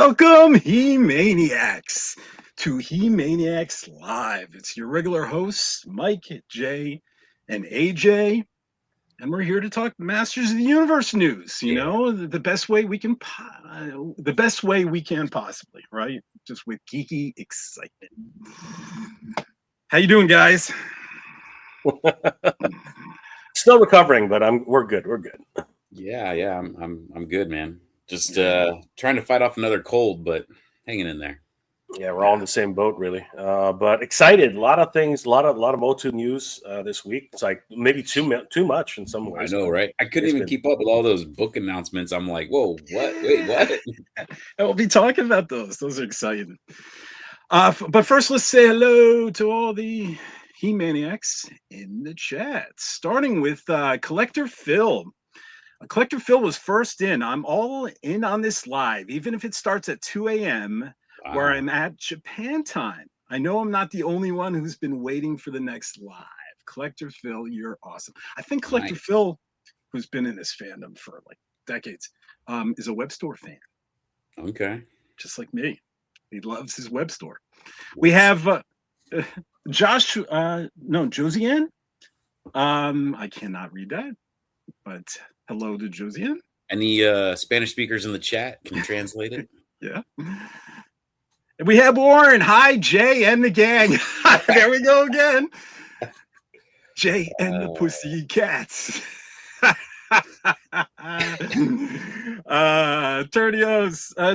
Welcome, He-Maniacs, to He-Maniacs Live. It's your regular hosts, Mike, Jay, and AJ, and we're here to talk Masters of the Universe news. You know, the best way we can, possibly, right? Just with geeky excitement. How you doing, guys? Still recovering, but we're good. We're good. Yeah, I'm good, man. Just trying to fight off another cold, but hanging in there. Yeah, we're all in the same boat, really. But excited. A lot of things, a lot of MOTU news this week. It's like maybe too much in some ways. I know, right? I couldn't even keep up with all those book announcements. I'm like, whoa, what? Wait, what? We'll be talking about those. Those are exciting. But first, let's say hello to all the He-Maniacs in the chat, starting with Collector Phil. Collector Phil was first in. I'm all in on this live, even if it starts at 2 a.m., where I'm at Japan time. I know I'm not the only one who's been waiting for the next live. Collector Phil, you're awesome. I think Collector Phil, who's been in this fandom for like decades, is a web store fan. Okay. Just like me. He loves his web store. We have Josiane. I cannot read that, but hello to Josiane. Any Spanish speakers in the chat can translate it? Yeah. And we have Warren. Hi, Jay and the gang. There we go again. Jay and the Pussycats.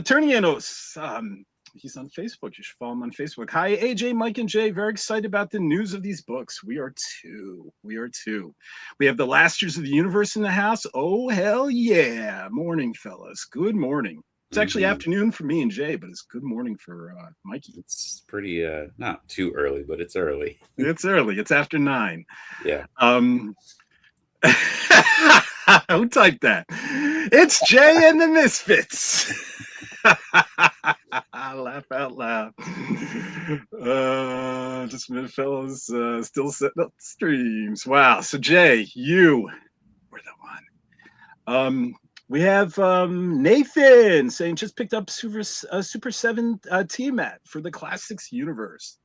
Turnianos. He's on Facebook. You should follow him on Facebook. Hi, AJ, Mike, and Jay. Very excited about the news of these books. We are too. We have the Masters of the Universe in the house. Oh, hell yeah. Morning, fellas. Good morning. It's actually afternoon for me and Jay, but it's good morning for Mikey. It's pretty, not too early, but it's early. It's early. It's after 9. Yeah. Who typed that? It's Jay and the Misfits. Laugh out loud. Just a minute, fellas. Still setting up streams. Wow. So Jay, you were the one. We have Nathan saying just picked up Super 7 Tiamat for the Classics universe.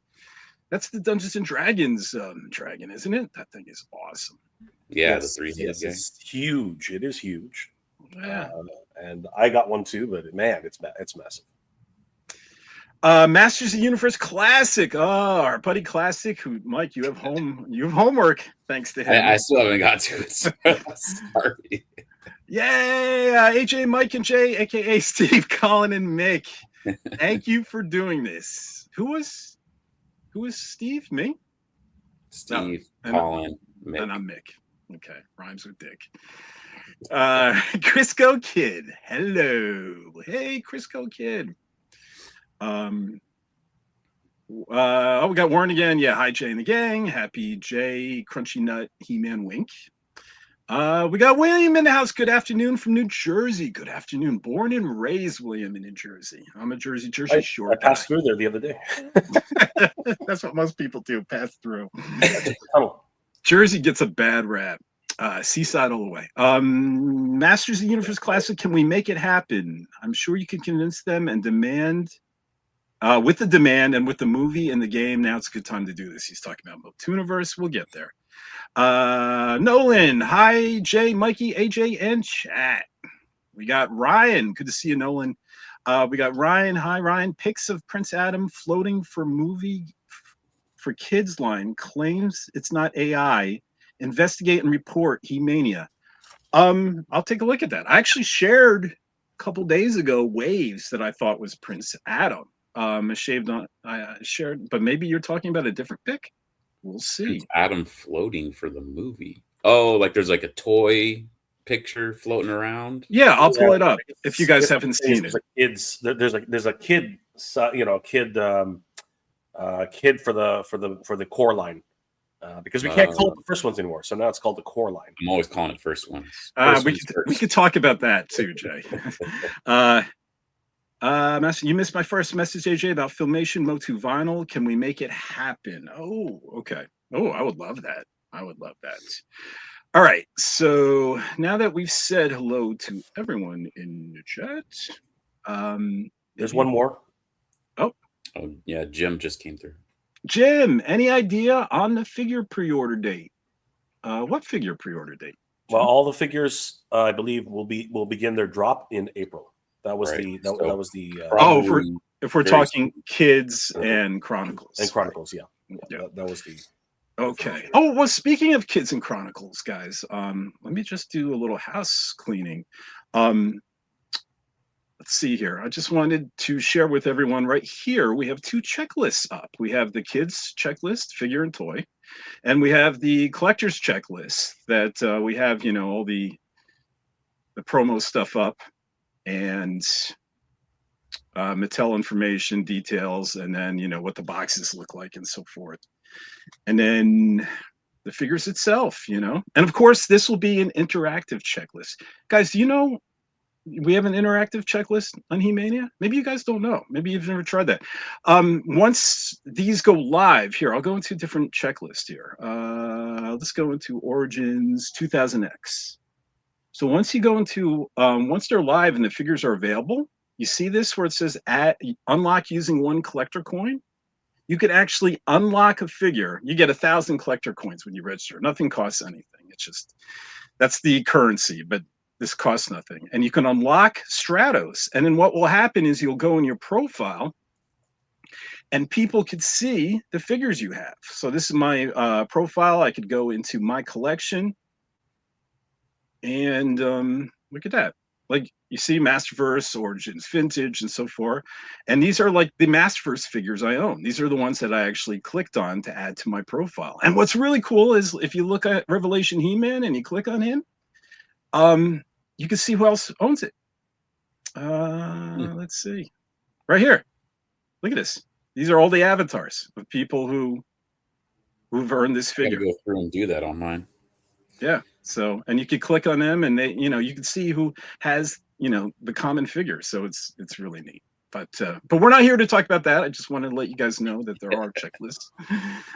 That's the Dungeons and Dragons dragon, isn't it? That thing is awesome. Yeah, the 3D. Yes, it's huge. It is huge. Yeah. And I got one too, but man, it's massive. Masters of the Universe Classic. Oh, our buddy Classic. Who, Mike? You have homework. Thanks to him. I still haven't got to it. Sorry. Yay! AJ, Mike, and Jay, aka Steve, Colin, and Mick. Thank you for doing this. Who was Steve? Me? Steve, Colin, Mick. And I'm Mick. Okay, rhymes with Dick. Crisco Kid. Hello. Hey, Crisco Kid. We got Warren again. Yeah, hi Jay and the gang. Happy Jay, Crunchy Nut, He-Man Wink. We got William in the house. Good afternoon from New Jersey. Good afternoon. Born and raised William in New Jersey. I'm a Jersey short. I passed through there the other day. That's what most people do, pass through. Jersey gets a bad rap. Seaside all the way. Masters of the Universe Classic, can we make it happen? I'm sure you can convince them and demand. With the demand and with the movie and the game, now it's a good time to do this. He's talking about MOTUNIVERSE. We'll get there. Nolan, hi, Jay, Mikey, AJ, and chat. We got Ryan. Good to see you, Nolan. We got Ryan. Hi, Ryan. Pics of Prince Adam floating for movie for kids line claims it's not AI. Investigate and report He-Mania. I'll take a look at that. I actually shared a couple days ago waves that I thought was Prince Adam. I shared, but maybe you're talking about a different pic. We'll see. Prince Adam floating for the movie. Oh, like there's like a toy picture floating around. Yeah, I'll pull it up if you guys haven't seen it. There's a kid, kid for the core line. Because we can't call it the first ones anymore, so now it's called the core line. I'm always calling it first ones. We could talk about that too, Jay. You missed my first message, AJ, about Filmation Motu Vinyl. Can we make it happen? Oh, okay. Oh, I would love that. All right. So now that we've said hello to everyone in the chat, There's one more. Oh, yeah, Jim just came through. Jim, any idea on the figure pre-order date? What figure pre-order date? Jim? Well, all the figures, I believe, will begin their drop in April. That was Right. that was the if we're talking kids and Chronicles. And Chronicles, right? yeah. That was the. Okay. Oh, well, speaking of kids and Chronicles, guys, let me just do a little house cleaning. Let's see here. I just wanted to share with everyone right here. We have two checklists up. We have the kids checklist, figure and toy, and we have the collector's checklist that we have, all the promo stuff up, and Mattel information, details, and then what the boxes look like and so forth. And then the figures itself, and of course this will be an interactive checklist. Guys, do you know we have an interactive checklist on He-Mania? Maybe you guys don't know. Maybe you've never tried that. Once these go live, here, I'll go into a different checklist here. Let's go into Origins 2000X. So once you go into, once they're live and the figures are available, you see this where it says unlock using 1 collector coin? You could actually unlock a figure. You get 1,000 collector coins when you register. Nothing costs anything. It's just, that's the currency, but this costs nothing. And you can unlock Stratos. And then what will happen is you'll go in your profile and people could see the figures you have. So this is my profile. I could go into my collection and look at that. Like you see Masterverse, Origins, Vintage, and so forth. And these are like the Masterverse figures I own. These are the ones that I actually clicked on to add to my profile. And what's really cool is if you look at Revelation He-Man and you click on him, you can see who else owns it. Let's see. Right here. Look at this. These are all the avatars of people who've earned this figure. I gotta go through and do that on mine. Yeah. So, and you could click on them and they, you can see who has, the common figures. So it's really neat. But we're not here to talk about that. I just wanted to let you guys know that there are checklists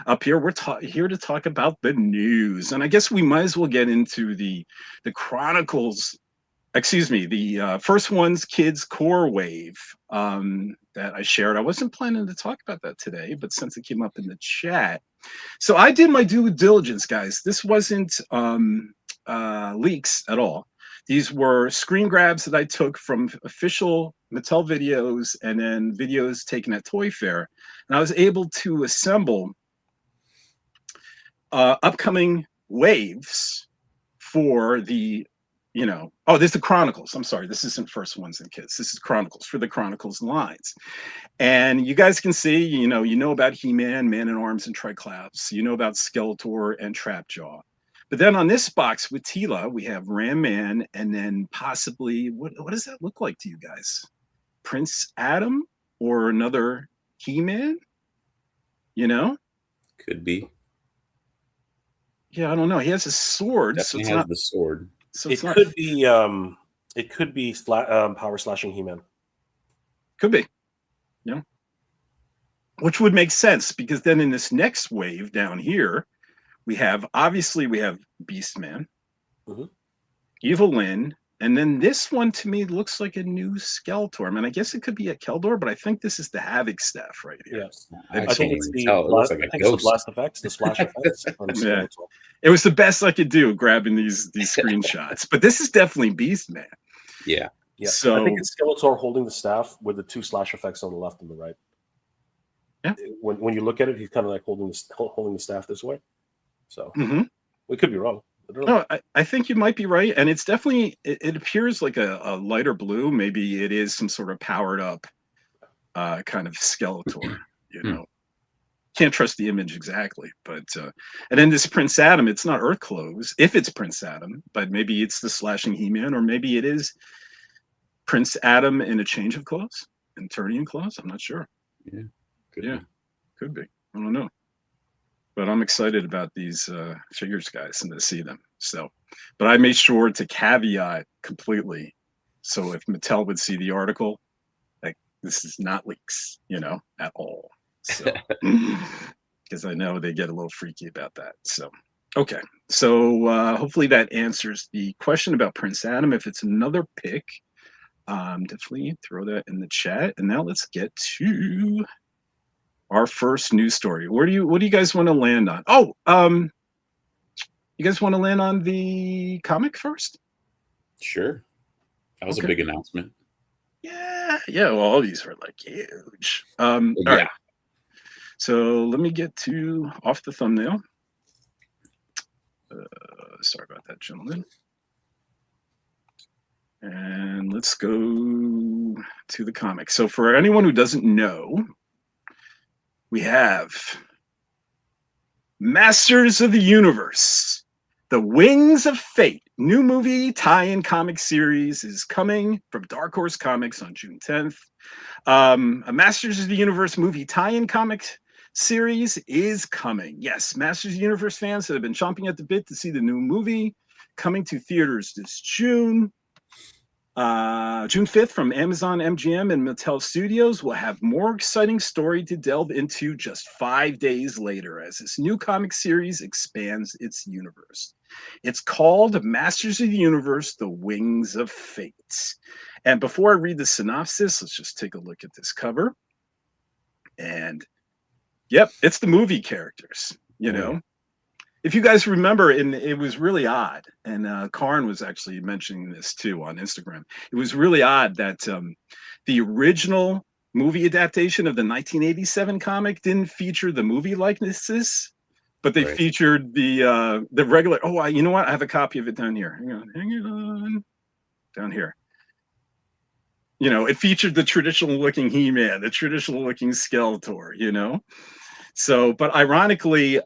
up here. We're here to talk about the news. And I guess we might as well get into the Chronicles, the first one's Kids Core Wave that I shared. I wasn't planning to talk about that today, but since it came up in the chat. So I did my due diligence, guys. This wasn't leaks at all. These were screen grabs that I took from official Mattel videos and then videos taken at Toy Fair. And I was able to assemble upcoming waves for the, this is the Chronicles. I'm sorry, this isn't First Ones and Kids. This is Chronicles for the Chronicles lines. And you guys can see, you know about He-Man, Man-at-Arms, and Triclops. You know about Skeletor and Trapjaw. But then on this box with Tila, we have Ram Man, and then possibly, what does that look like to you guys? Prince Adam or another He-Man? Could be. Yeah, I don't know. He has a sword. Definitely so it's has the sword. So it could be power slashing He-Man. Could be. Yeah. Which would make sense because then in this next wave down here, we have Beastman, Evil Lyn, and then this one to me looks like a new Skeletor. I mean, I guess it could be a Keldor, but I think this is the Havoc staff right here. Yes, I think it's the blast, like the blast effects, the splash effects. Yeah. It was the best I could do grabbing these screenshots, but this is definitely Beastman. Yeah. Yeah. So I think it's Skeletor holding the staff with the 2 slash effects on the left and the right. Yeah. When you look at it, he's kind of like holding the staff this way. So we could be wrong. No, I think you might be right, and it's definitely it appears like a lighter blue. Maybe it is some sort of powered up kind of Skeletor. Can't trust the image exactly, but and then this Prince Adam. It's not Earth clothes if it's Prince Adam, but maybe it's the slashing He-Man, or maybe it is Prince Adam in a change of clothes, in Turnian clothes. I'm not sure. Yeah, could be. I don't know. But I'm excited about these figures, guys, and to see them. So, but I made sure to caveat completely. So if Mattel would see the article, like this is not leaks, at all. So, because I know they get a little freaky about that. So, okay. So hopefully that answers the question about Prince Adam. If it's another pick, Definitely throw that in the chat. And now let's get to our first news story. What do you guys want to land on? Oh, you guys want to land on the comic first? Sure. That was a big announcement. Yeah. Well, all these were like huge. All right. So let me get off the thumbnail. Sorry about that, gentlemen. And let's go to the comic. So for anyone who doesn't know, we have Masters of the Universe, The Wings of Fate. New movie tie-in comic series is coming from Dark Horse Comics on June 10th. A Masters of the Universe movie tie-in comic series is coming. Yes, Masters of the Universe fans that have been chomping at the bit to see the new movie coming to theaters this June. June 5th from Amazon, MGM, and Mattel Studios will have more exciting story to delve into just 5 days later as this new comic series expands its universe. It's called Masters of the Universe, The Wings of Fate. And before I read the synopsis, let's just take a look at this cover. And yep, it's the movie characters, you know. If you guys remember, it was really odd, and Karn was actually mentioning this too on Instagram. It was really odd that the original movie adaptation of the 1987 comic didn't feature the movie likenesses, but they featured the regular. Oh, you know what? I have a copy of it down here. Hang on, down here. You know, it featured the traditional-looking He-Man, the traditional-looking Skeletor. You know, so but ironically.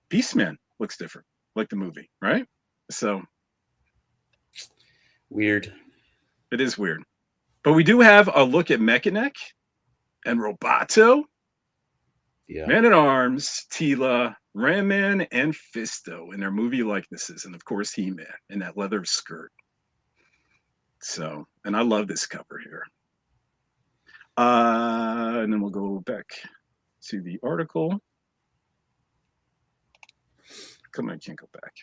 Beastman looks different, like the movie, right? So weird. It is weird. But we do have a look at Mechanic and Roboto, Man-at-Arms, Tila, Ram Man, and Fisto in their movie likenesses, and of course He-Man in that leather skirt. So, and I love this cover here. And then we'll go back to the article. Come on, I can't go back.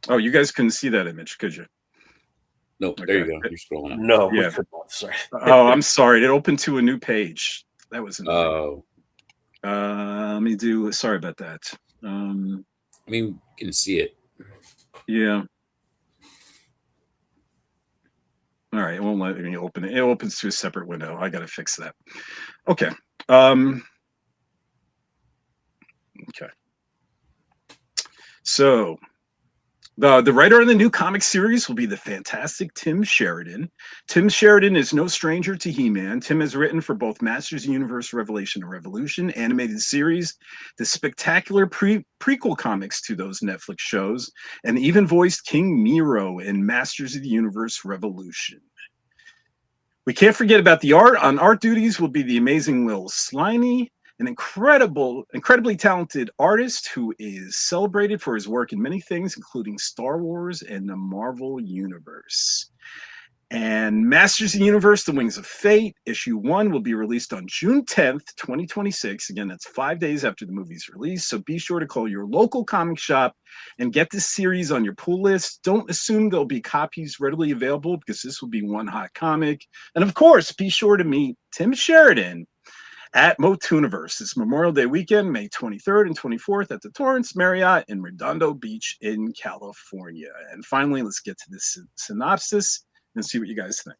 Oh, you guys couldn't see that image, could you? Nope. Okay. There you go. You're scrolling up. No. Yeah. Sorry. Oh, I'm sorry. It opened to a new page. That was annoying. Let me do. Sorry about that. I mean, you can see it. Yeah. All right. It won't let me open it. It opens to a separate window. I got to fix that. Okay. Okay. So the writer of the new comic series will be the fantastic Tim Sheridan. Tim Sheridan is no stranger to He-Man. Tim has written for both Masters of the Universe Revelation and Revolution animated series, the spectacular prequel comics to those Netflix shows, and even voiced King Nero in Masters of the Universe Revolution. We can't forget about the art. On art duties will be the amazing Will Sliney, an incredibly talented artist who is celebrated for his work in many things, including Star Wars and the Marvel Universe. And Masters of the Universe, The Wings of Fate, issue 1 will be released on June 10th, 2026. Again, that's 5 days after the movie's release. So be sure to call your local comic shop and get this series on your pull list. Don't assume there'll be copies readily available because this will be one hot comic. And of course, be sure to meet Tim Sheridan at MOTUNIVERSE. It's Memorial Day weekend, May 23rd and 24th at the Torrance Marriott in Redondo Beach in California. And finally, let's get to this synopsis and see what you guys think.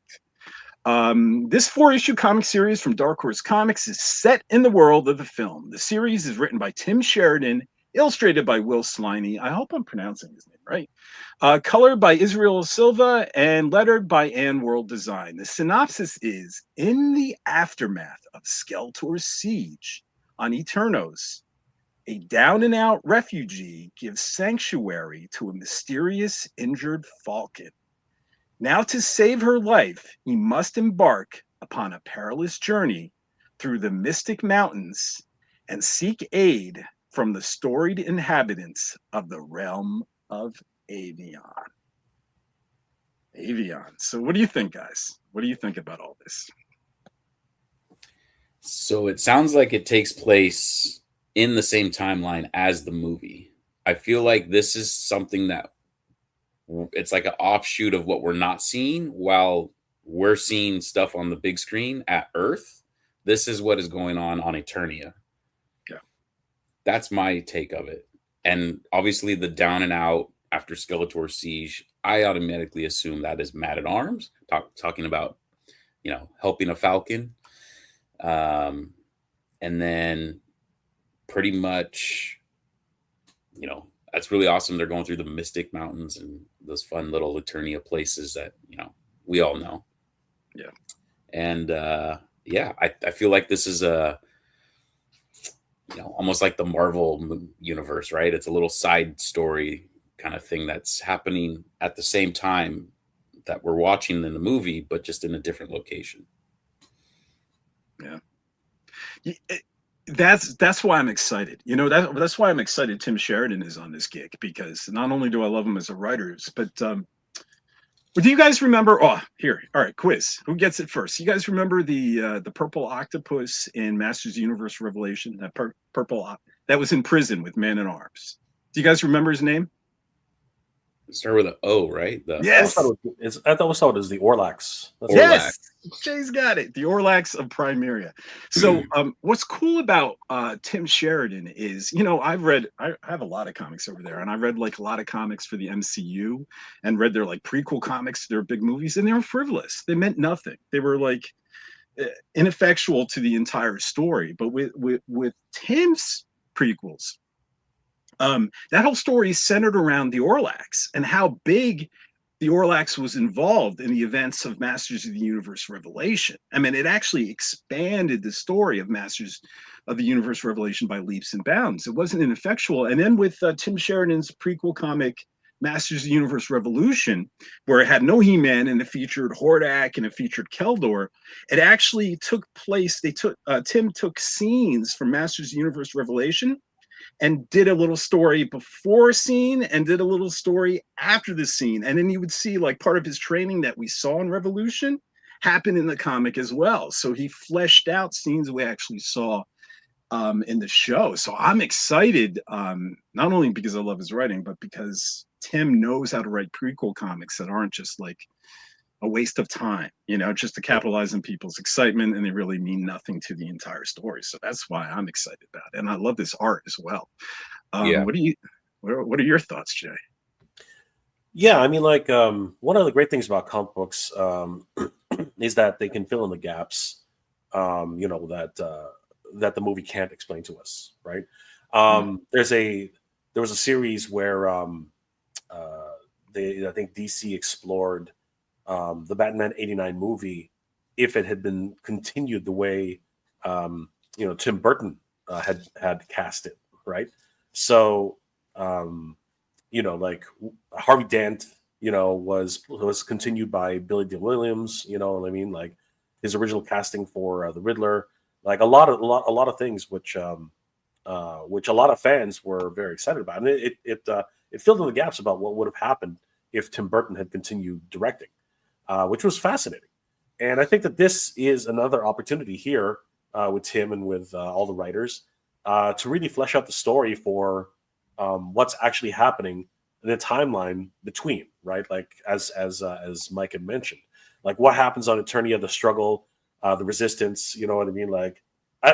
This 4-issue comic series from Dark Horse Comics is set in the world of the film. The series is written by Tim Sheridan, illustrated by Will Sliney. I hope I'm pronouncing his name right. Colored by Israel Silva and lettered by Ann World Design. The synopsis is, in the aftermath of Skeletor's siege on Eternos, a down-and-out refugee gives sanctuary to a mysterious injured falcon. Now, to save her life, he must embark upon a perilous journey through the mystic mountains and seek aid from the storied inhabitants of the realm of Avion. So what do you think, guys? What do you think about all this? So it sounds like it takes place in the same timeline as the movie. I feel like this is something that it's like an offshoot of what we're not seeing while we're seeing stuff on the big screen at Earth. This is what is going on Eternia. Yeah. That's my take of it. And obviously the down and out after Skeletor's siege, I automatically assume that is Man-at-Arms talking about, helping a Falcon. And then pretty much, that's really awesome. They're going through the Mystic Mountains and those fun little Eternia places that, we all know. Yeah. And I feel like this is almost like the Marvel universe, right? It's a little side story kind of thing that's happening at the same time that we're watching in the movie, but just in a different location. Yeah. That's why I'm excited. That's why I'm excited Tim Sheridan is on this gig, because not only do I love him as a writer, but do you guys remember? Oh, here. All right, quiz. Who gets it first? You guys remember the purple octopus in Masters of the Universe Revelation? That purple that was in prison with Man-at-Arms. Do you guys remember his name? Start with an O, right? Yes. I always thought it was the Orlax. Yes. Jay's got it. The Orlax of Primaria. So what's cool about Tim Sheridan is, I have a lot of comics over there, and I read like a lot of comics for the MCU and read their like prequel comics to their big movies, and they were frivolous. They meant nothing. They were like ineffectual to the entire story. But with Tim's prequels, that whole story is centered around the Orlax and how big the Orlax was involved in the events of Masters of the Universe Revelation. I mean, it actually expanded the story of Masters of the Universe Revelation by leaps and bounds. It wasn't ineffectual. And then with Tim Sheridan's prequel comic, Masters of the Universe Revolution, where it had no He-Man and it featured Hordak and it featured Keldor, it actually took place. Tim took scenes from Masters of the Universe Revelation and did a little story before a scene and did a little story after the scene. And then you would see like part of his training that we saw in Revolution happen in the comic as well. So he fleshed out scenes we actually saw in the show. So I'm excited, not only because I love his writing, but because Tim knows how to write prequel comics that aren't just like a waste of time, just to capitalize on people's excitement, and they really mean nothing to the entire story. So that's why I'm excited about it. And I love this art as well. What are your thoughts, Jay? Yeah, I mean, like one of the great things about comic books is that they can fill in the gaps, that the movie can't explain to us, right? There was a series where I think DC explored the Batman '89 movie if it had been continued the way Tim Burton had cast it, right? So like Harvey Dent, was continued by Billy D. Williams, what I mean, like his original casting for the Riddler, like a lot of things which a lot of fans were very excited about, and it filled in the gaps about what would have happened if Tim Burton had continued directing. Which was fascinating. And I think that this is another opportunity here with Tim and with all the writers to really flesh out the story for what's actually happening in the timeline between, right? Like as Mike had mentioned, like what happens on Eternia, the struggle, the resistance, you know what I mean? Like,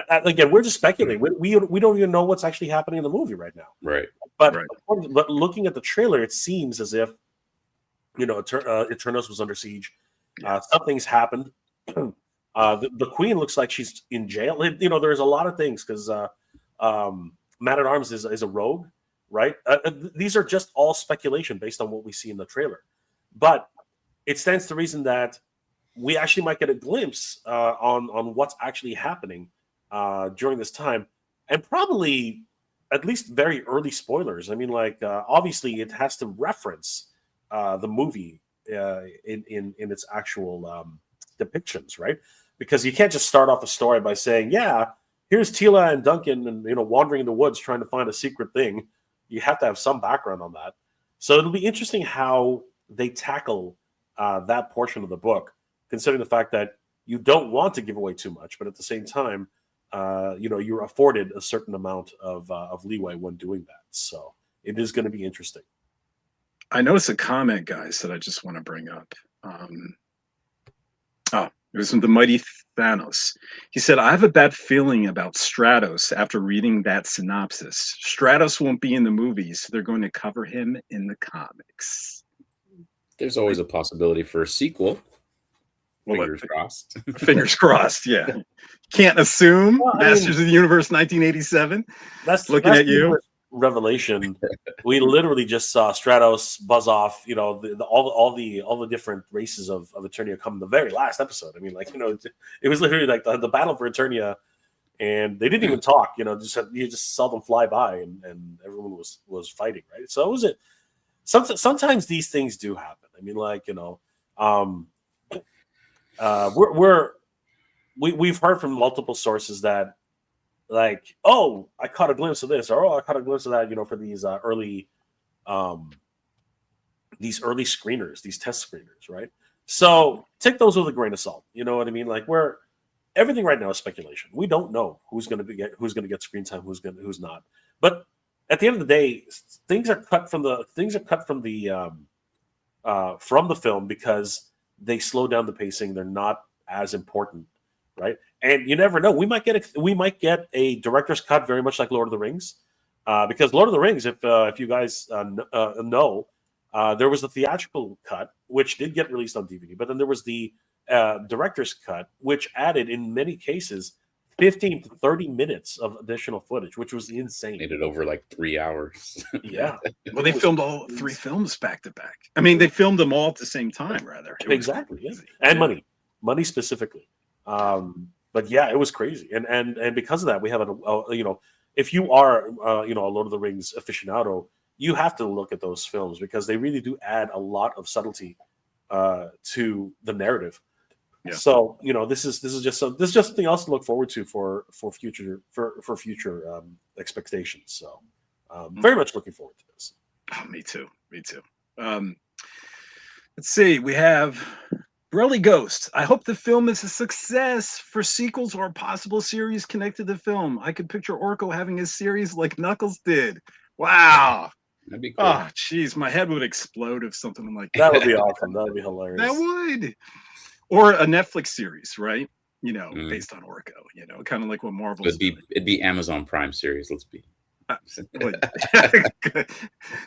again, we're just speculating. We don't even know what's actually happening in the movie right now. Right. But looking at the trailer, it seems as if Eternos was under siege. Something's happened. The Queen looks like she's in jail. There's a lot of things because Man-at-Arms is a rogue, right? These are just all speculation based on what we see in the trailer. But it stands to reason that we actually might get a glimpse on what's actually happening during this time, and probably at least very early spoilers. I mean, like obviously it has to reference the movie in its actual depictions, right? Because you can't just start off a story by saying, "Yeah, here's Tila and Duncan, and wandering in the woods trying to find a secret thing." You have to have some background on that. So it'll be interesting how they tackle that portion of the book, considering the fact that you don't want to give away too much, but at the same time, you're afforded a certain amount of leeway when doing that. So it is going to be interesting. I noticed a comment, guys, that I just want to bring up. It was from the mighty Thanos. He said, I have a bad feeling about Stratos after reading that synopsis. Stratos won't be in the movies. They're going to cover him in the comics. There's always a possibility for a sequel. Well, Fingers crossed. Fingers crossed, yeah. Can't assume. Well, Masters of the Universe 1987. That's looking at you. Revelation. We literally just saw Stratos buzz off, all the different races of Eternia come in the very last episode. I mean, it was literally like the battle for Eternia, and they didn't even talk. You just saw them fly by, and everyone was fighting, right? So it was it. Sometimes these things do happen. I mean, we've heard from multiple sources that, like, oh, I caught a glimpse of this, or I caught a glimpse of that, for these early screeners, these test screeners, right? So take those with a grain of salt. You know what I mean? Like, everything right now is speculation. We don't know who's going to get screen time, who's not. But at the end of the day, things are cut from the film because they slow down the pacing. They're not as important, right? And you never know. We might get a director's cut, very much like Lord of the Rings, because Lord of the Rings, if you guys know, there was the theatrical cut, which did get released on DVD, but then there was the director's cut, which added, in many cases, 15 to 30 minutes of additional footage, which was insane. Made it over like 3 hours. Yeah. Well, they filmed all 3 films back to back. I mean, they filmed them all at the same time, rather. Exactly. Yeah. And money specifically. But yeah, it was crazy. And because of that, we have if you are, a Lord of the Rings aficionado, you have to look at those films because they really do add a lot of subtlety to the narrative. Yeah. So this is just something else to look forward to for future expectations. So very much looking forward to this. Oh, me too. Let's see. We have Brelly Ghost. I hope the film is a success for sequels or a possible series connected to the film. I could picture Orko having a series like Knuckles did. Wow. That'd be cool. Oh, jeez, my head would explode if something like that would be awesome. That would be hilarious. That would. Or a Netflix series, right? Based on Orko. Kind of like what Marvel. It'd be Amazon Prime series. Let's be.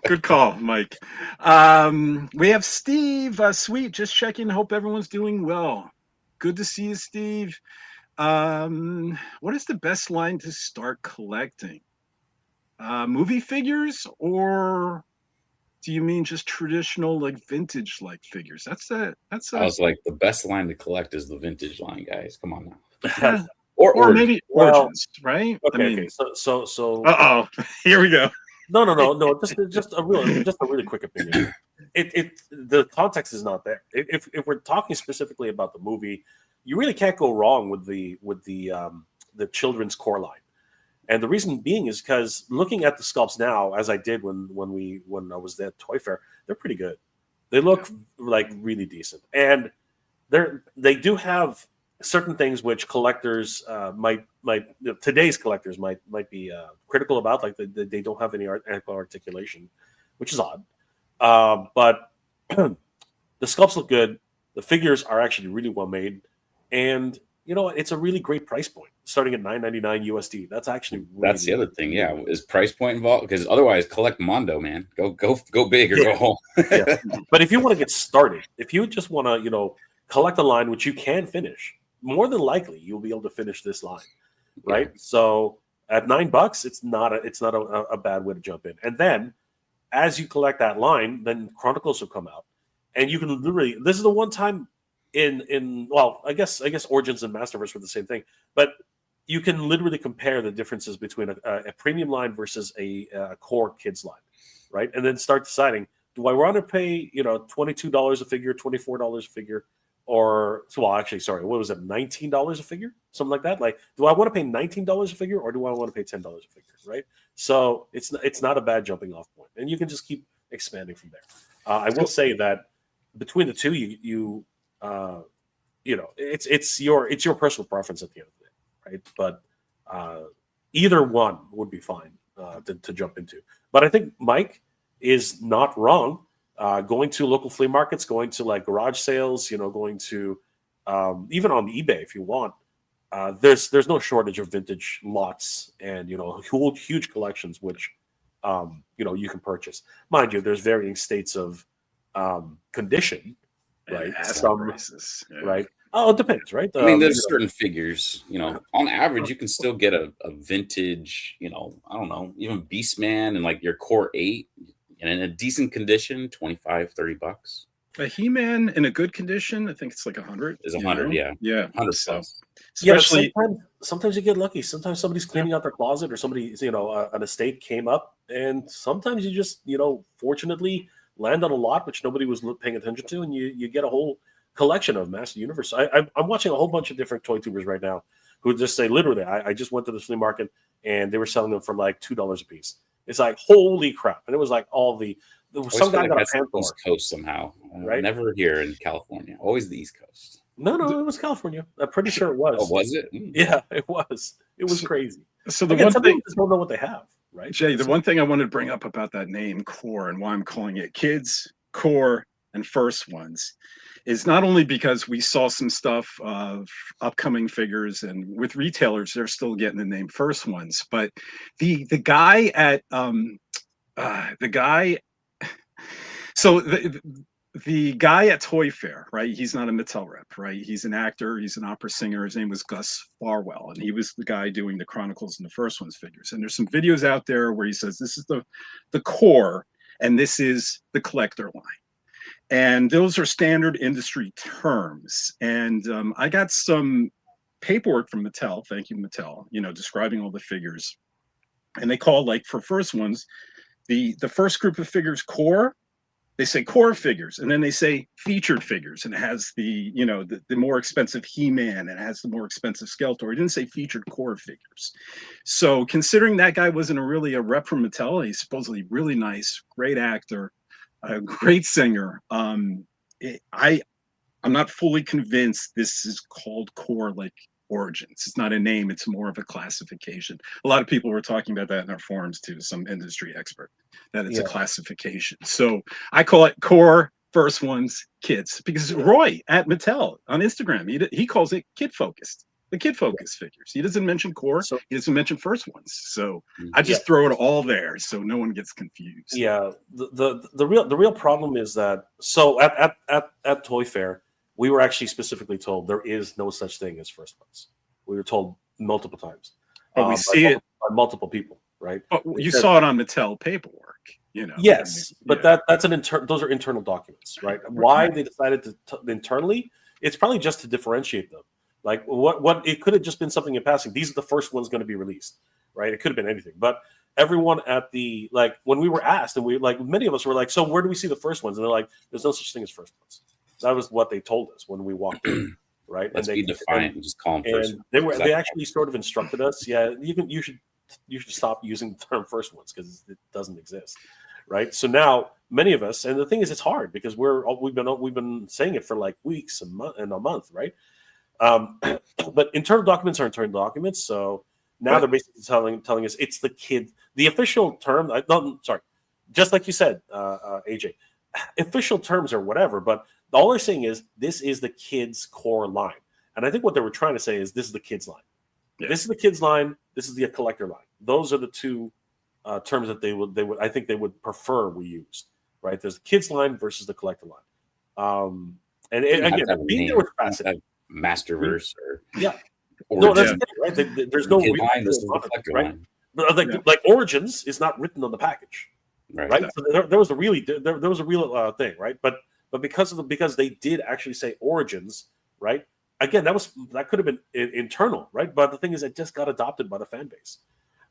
Good call, Mike. We have Steve. Sweet. Just checking. Hope everyone's doing well. Good to see you, Steve. What is the best line to start collecting? Movie figures, or do you mean just traditional, like vintage like figures? I was like, the best line to collect is the vintage line, guys. Come on now. Yeah. or maybe Origins, right? Okay. So. Here we go. No. Just a really quick opinion. The context is not there. If we're talking specifically about the movie, you really can't go wrong with the children's core line. And the reason being is because looking at the sculpts now, as I did when I was at Toy Fair, they're pretty good. They look like really decent, and they do have certain things which collectors today's collectors might be critical about, like they don't have any ankle articulation, which is odd. But the sculpts look good. The figures are actually really well made, and it's a really great price point, starting at $9.99 USD. That's actually that's the other thing. Yeah, is price point involved? Because otherwise, collect Mondo, man. Go big or go home. Yeah. But if you want to get started, if you just want to collect a line which you can finish, more than likely you'll be able to finish this line, right? Yeah. So at $9, it's not a bad way to jump in. And then as you collect that line, then Chronicles will come out, and you can literally. This is the one time. I guess Origins and Masterverse were the same thing, but you can literally compare the differences between a premium line versus a core kids line, right? And then start deciding: do I want to pay $22 a figure, $24 a figure, or what was it, $19 a figure, something like that? Like, do I want to pay $19 a figure, or do I want to pay $10 a figure, right? So it's not a bad jumping off point, and you can just keep expanding from there. I will say that between the two, it's your personal preference at the end of the day, right? But Either one would be fine to jump into. But I think Mike is not wrong. Going to local flea markets, going to like garage sales, going to even on eBay if you want. There's no shortage of vintage lots and huge collections which you can purchase. Mind you, there's varying states of condition, right? Some prices, right. Oh, it depends, right? I mean, there's certain figures, on average, you can still get a vintage, I don't know, even Beastman and like your Core 8 and in a decent condition, $25-$30. A He-Man in a good condition, I think it's like 100. Is 100, yeah. 100 so, plus. Especially, sometimes you get lucky. Sometimes somebody's cleaning out their closet, or somebody, an estate came up, and sometimes you just, fortunately land on a lot which nobody was paying attention to, and you get a whole collection of Master Universe. I'm watching a whole bunch of different toy tubers right now who just say literally, I just went to the flea market and they were selling them for like $2 a piece. It's like holy crap, and it was like some guy got a Panther. East Coast somehow, right? Never here in California. Always the East Coast. No, it was California. I'm pretty sure it was. Oh, was it? Yeah, it was. It was crazy. So the one thing, just don't know what they have, right? Jay, the one thing I wanted to bring up about that name Core and why I'm calling it Kids, Core, and First Ones is not only because we saw some stuff of upcoming figures, and with retailers they're still getting the name First Ones, but the guy at the guy at Toy Fair, right? He's not a Mattel rep, right? He's an actor. He's an opera singer. His name was Gus Farwell, and he was the guy doing the Chronicles and the First Ones figures. And there's some videos out there where he says this is the core, and this is the collector line. And those are standard industry terms. And I got some paperwork from Mattel. Thank you, Mattel. Describing all the figures, and they call, like, for First Ones, the first group of figures core. They say core figures, and then they say featured figures, and it has the more expensive He-Man, and it has the more expensive Skeletor. It didn't say featured core figures. So considering that guy wasn't really a rep from Mattel, he's supposedly really nice, great actor, a great singer. I'm not fully convinced this is called core like Origins. It's not a name, it's more of a classification. A lot of people were talking about that in our forums too, some industry expert, that it's a classification. So I call it Core, First Ones, Kids, because Roy at Mattel on Instagram, he calls it kid focused. The kid focused figures. He doesn't mention Core, he doesn't mention First Ones. So I just throw it all there so no one gets confused. Yeah, the real problem is that at Toy Fair, we were actually specifically told there is no such thing as First Ones. We were told multiple times. But we see it by multiple people, right? But you saw it on Mattel paperwork, Yes, but that's those are internal documents, right? Why they decided to internally, it's probably just to differentiate them. Like what it could have just been something in passing. These are the first ones going to be released, right? It could have been anything. But everyone at the, like, when we were asked, and many of us were like, so where do we see the first ones? And they're like, there's no such thing as First Ones. That was what they told us when we walked in, right? Let's be defiant and just call them First Ones. They actually sort of instructed us, you should stop using the term First Ones because it doesn't exist, right? So now many of us, and the thing is, it's hard because we've been saying it for like weeks and a month, right? But internal documents are internal documents, so now they're basically telling us it's the kid. The official term, just like you said, AJ, official terms or whatever, but all they're saying is this is the kids' core line. And I think what they were trying to say is this is the kids' line. Yeah. This is the kids' line. This is the collector line. Those are the two terms that they would I think they would prefer we use, right? There's the kids' line versus the collector line. And again, being there was fascinating. Masterverse or no, that's right. There's no real line. This is the collector line. But like Origins is not written on the package, right? So there was a real thing, right? But because they did actually say Origins, right? Again, that could have been internal, right? But the thing is, it just got adopted by the fan base.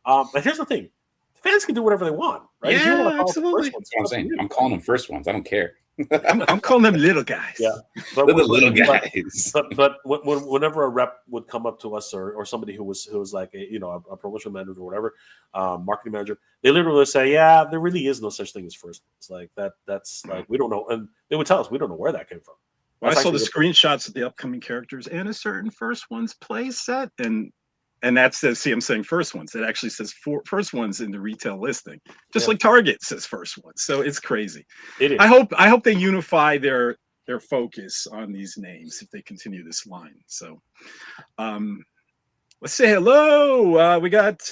But here's the thing: fans can do whatever they want, right? Yeah, absolutely. That's what I'm saying. I'm calling them First Ones. I don't care. I'm calling them little guys. Yeah, but the little guys. But whenever a rep would come up to us or somebody who was like a promotion manager or whatever, marketing manager, they literally would say, "Yeah, there really is no such thing as First Ones." Like that's like we don't know, and they would tell us we don't know where that came from. Well, I saw the screenshots of the upcoming characters and a certain First Ones play set, and And that says, see, I'm saying first ones. It actually says first ones in the retail listing, just Yeah. like Target says first ones. So it's crazy. It is. I hope they unify their focus on these names if they continue this line. So let's say hello. We got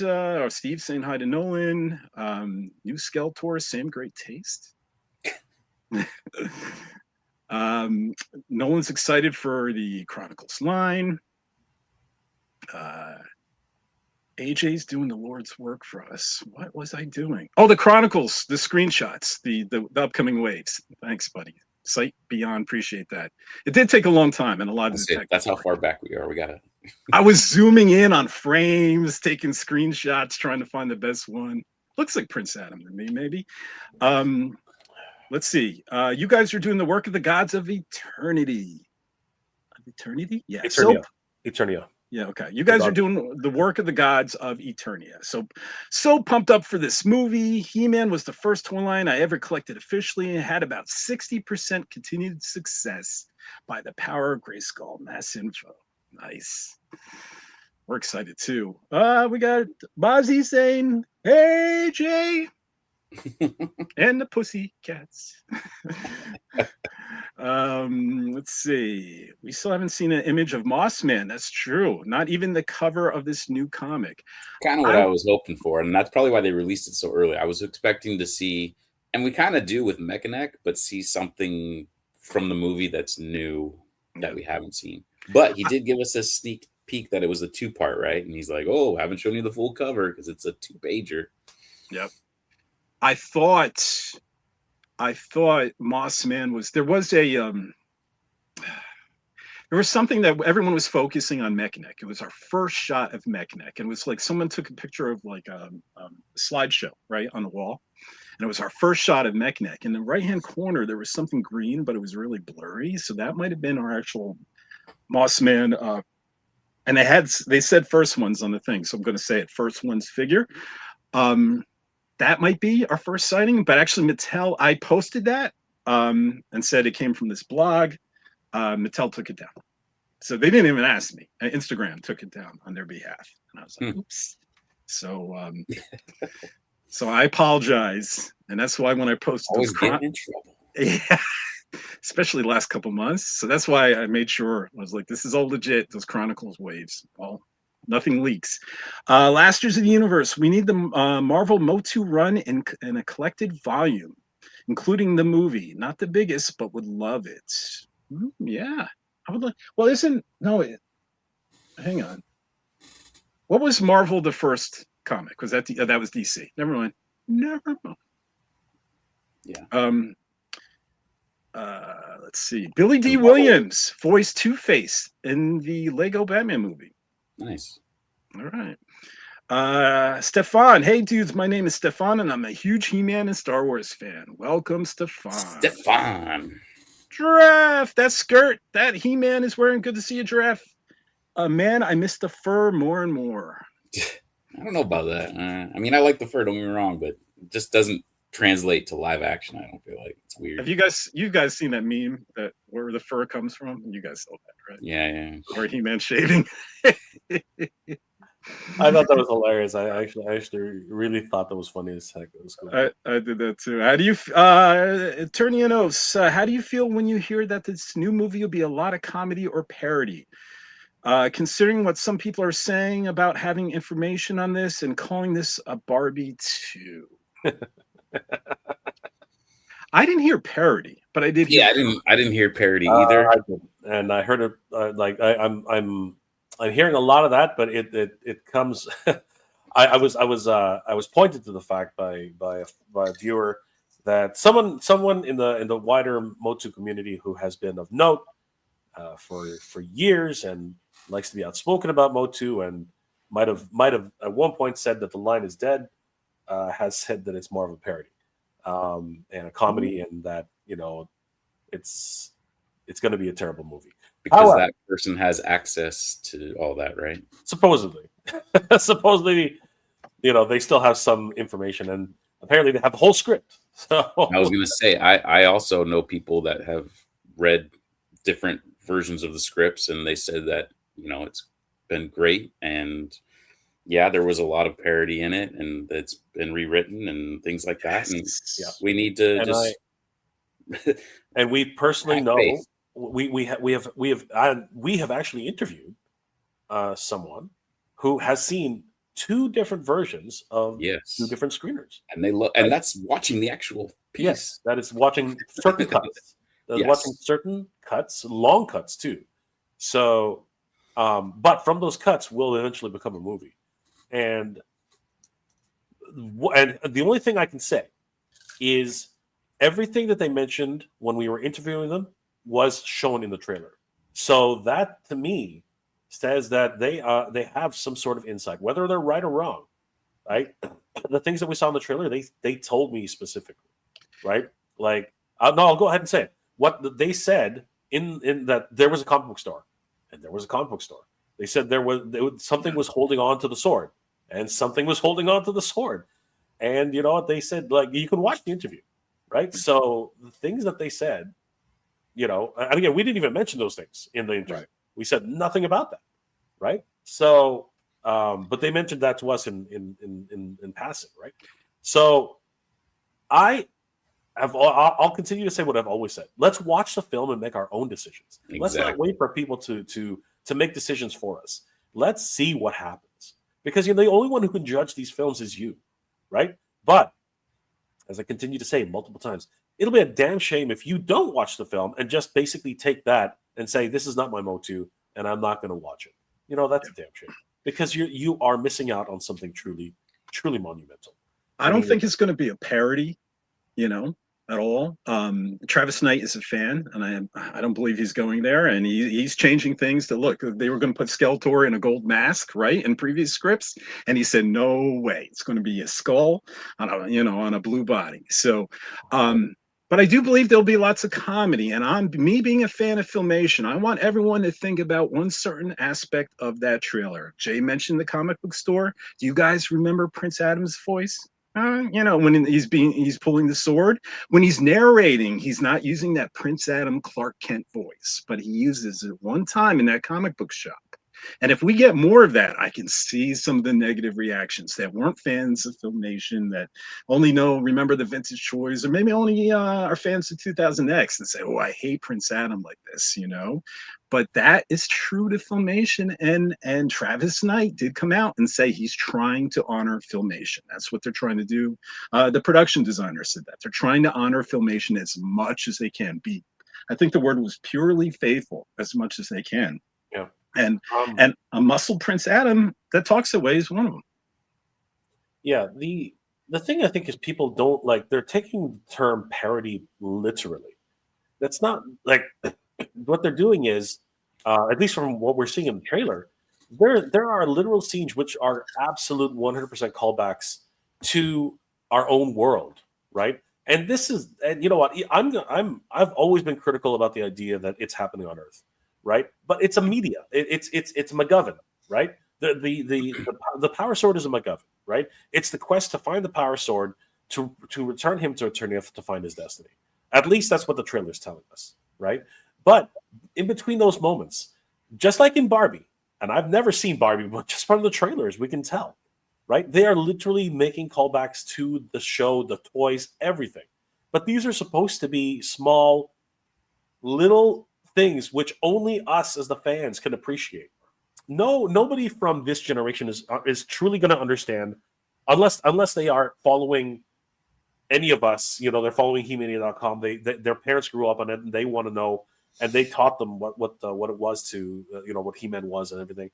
Steve saying hi to Nolan. New Skeletor, same great taste. Nolan's excited for the Chronicles line. AJ's doing the Lord's work for us. What was I doing? Oh, the Chronicles, the screenshots, the upcoming waves. Thanks, buddy. Sight beyond, appreciate that. It did take a long time and a lot of the tech. That's how far back we are. We gotta. I was zooming in on frames, taking screenshots, trying to find the best one. Looks like Prince Adam to me, maybe. Let's see. You guys are doing the work of the gods of eternity. Of eternity? Yeah. Eternia. Eternia. Yeah, okay. You guys are doing the work of the gods of Eternia. So pumped up for this movie. He-Man was the first toy line I ever collected officially and had about 60% continued success by the power of Grayskull Mass Info. Nice. We're excited too. We got Bozzy saying, "Hey, Jay." And the Pussycats. Let's see. We still haven't seen an image of Mossman. That's true. Not even the cover of this new comic. Kind of what I was hoping for, and that's probably why they released it so early. I was expecting to see, and we kind of do with Mechanic, but see something from the movie that's new that we haven't seen. But he did give us a sneak peek that it was a 2-part, right? And he's like, "Oh, haven't shown you the full cover because it's a 2-pager." Yep. I thought Mossman was there was something that everyone was focusing on Mechanic. It was our first shot of Mechanic. And it was like someone took a picture of like a slideshow right on the wall. And it was our first shot of Mechanic. In the right-hand corner, there was something green, but it was really blurry. So that might have been our actual Mossman. And they said first ones on the thing. So I'm going to say it, first ones figure. That might be our first sighting, but actually Mattel, I posted that and said it came from this blog. Mattel took it down. So they didn't even ask me. Instagram took it down on their behalf. And I was like, oops. So so I apologize. And that's why when I posted always getting in trouble. Yeah, especially the last couple months. So that's why I made sure I was like, this is all legit. Those Chronicles waves. Well, nothing leaks. Masters of the Universe. We need the Marvel Motu run in a collected volume, including the movie. Not the biggest, but would love it. Yeah, I would like. Well, hang on. What was Marvel the first comic? Was that that was DC? Never mind. Yeah. Let's see. Billy D. Williams voiced Two-Face in the Lego Batman movie. Nice. All right. Stefan. Hey, dudes. My name is Stefan, and I'm a huge He-Man and Star Wars fan. Welcome, Stefan. Stefan. Giraffe. That skirt that He-Man is wearing. Good to see you, Giraffe. Man, I miss the fur more and more. I don't know about that. I mean, I like the fur, don't get me wrong, but it just doesn't translate to live action. I don't feel like it's weird. Have you guys seen that meme that where the fur comes from? You guys saw that, right? Yeah. Where He-Man shaving. I thought that was hilarious. I actually really thought that was funny as heck. It was cool. I did that too. How do you, Eternianos, how do you feel when you hear that this new movie will be a lot of comedy or parody? Considering what some people are saying about having information on this and calling this a Barbie 2. I didn't hear parody, but I did hear. Yeah, I didn't hear parody either. I did. And I heard it I'm hearing a lot of that, but it comes. I was pointed to the fact by a viewer that someone in the wider Motu community who has been of note for years and likes to be outspoken about Motu and might have at one point said that the line is dead, has said that it's more of a parody and a comedy, and that it's going to be a terrible movie. Because that person has access to all that, right? Supposedly. Supposedly, they still have some information, and apparently they have the whole script. So I was going to say, I also know people that have read different versions of the scripts, and they said that, it's been great, and Yeah, there was a lot of parody in it, and it's been rewritten and things like that. And Yeah. we need to And just and we personally have know faith. we have actually interviewed someone who has seen two different versions of two Yes, different screeners. and they look, Right. and that's watching the actual Yes, piece. that is watching certain cuts. That is Yes. watching certain cuts, long cuts too. So, but from those cuts will eventually become a movie. And the only thing I can say is everything that they mentioned when we were interviewing them was shown in the trailer. So that to me says that they have some sort of insight, whether they're right or wrong. Right, the things that we saw in the trailer, they told me specifically, right? Like, no, I'll go ahead and say it. What they said in that there was a comic book store, and there was a comic book store. They said there was something was holding on to the sword, and something was holding on to the sword, and you know what they said? Like, you can watch the interview, right? So the things that they said, you know, and again, we didn't even mention those things in the interview. Right. We said nothing about that, right? So. But they mentioned that to us in passing, right? So I'll continue to say what I've always said. Let's watch the film and make our own decisions. Let's not Exactly. wait for people to make decisions for us. Let's see what happens, because the only one who can judge these films is you, right? But as I continue to say multiple times, it'll be a damn shame if you don't watch the film and just basically take that and say, this is not my MOTU and I'm not going to watch it. That's a damn shame, because you are missing out on something truly monumental. I don't think it's going to be a parody, at all. Travis Knight is a fan, and I don't believe he's going there. And he's changing things to look. They were going to put Skeletor in a gold mask, right, in previous scripts, and he said no way. It's going to be a skull on a blue body. So, but I do believe there'll be lots of comedy. And me being a fan of Filmation, I want everyone to think about one certain aspect of that trailer. Jay mentioned the comic book store. Do you guys remember Prince Adam's voice? When he's pulling the sword, when he's narrating, he's not using that Prince Adam Clark Kent voice, but he uses it one time in that comic book shop. And if we get more of that, I can see some of the negative reactions that weren't fans of Filmation, that only remember the vintage toys, or maybe only are fans of 2000X and say, oh, I hate Prince Adam like this, But that is true to Filmation, and Travis Knight did come out and say he's trying to honor Filmation. That's what they're trying to do. The production designer said that. They're trying to honor Filmation as much as they can. I think the word was purely faithful as much as they can. Yeah. And a muscle Prince Adam that talks that way is one of them. Yeah, the thing I think is people don't like, they're taking the term parody literally. That's not like what they're doing is, at least from what we're seeing in the trailer, there are literal scenes which are absolute 100% callbacks to our own world, right? And this is, and you know what, I've always been critical about the idea that it's happening on Earth, right? But it's a media, it's MacGuffin, right? The power sword is a MacGuffin, right? It's the quest to find the power sword to return him to Eternia to find his destiny. At least that's what the trailer is telling us, right? But in between those moments, just like in Barbie, and I've never seen Barbie, but just from the trailers, we can tell, right? They are literally making callbacks to the show, the toys, everything. But these are supposed to be small, little things which only us as the fans can appreciate. Nobody from this generation is truly going to understand, unless they are following any of us. They're following He-Mania.com. Their parents grew up on it, and they want to know, and they taught them what it was to what He-Man was and everything.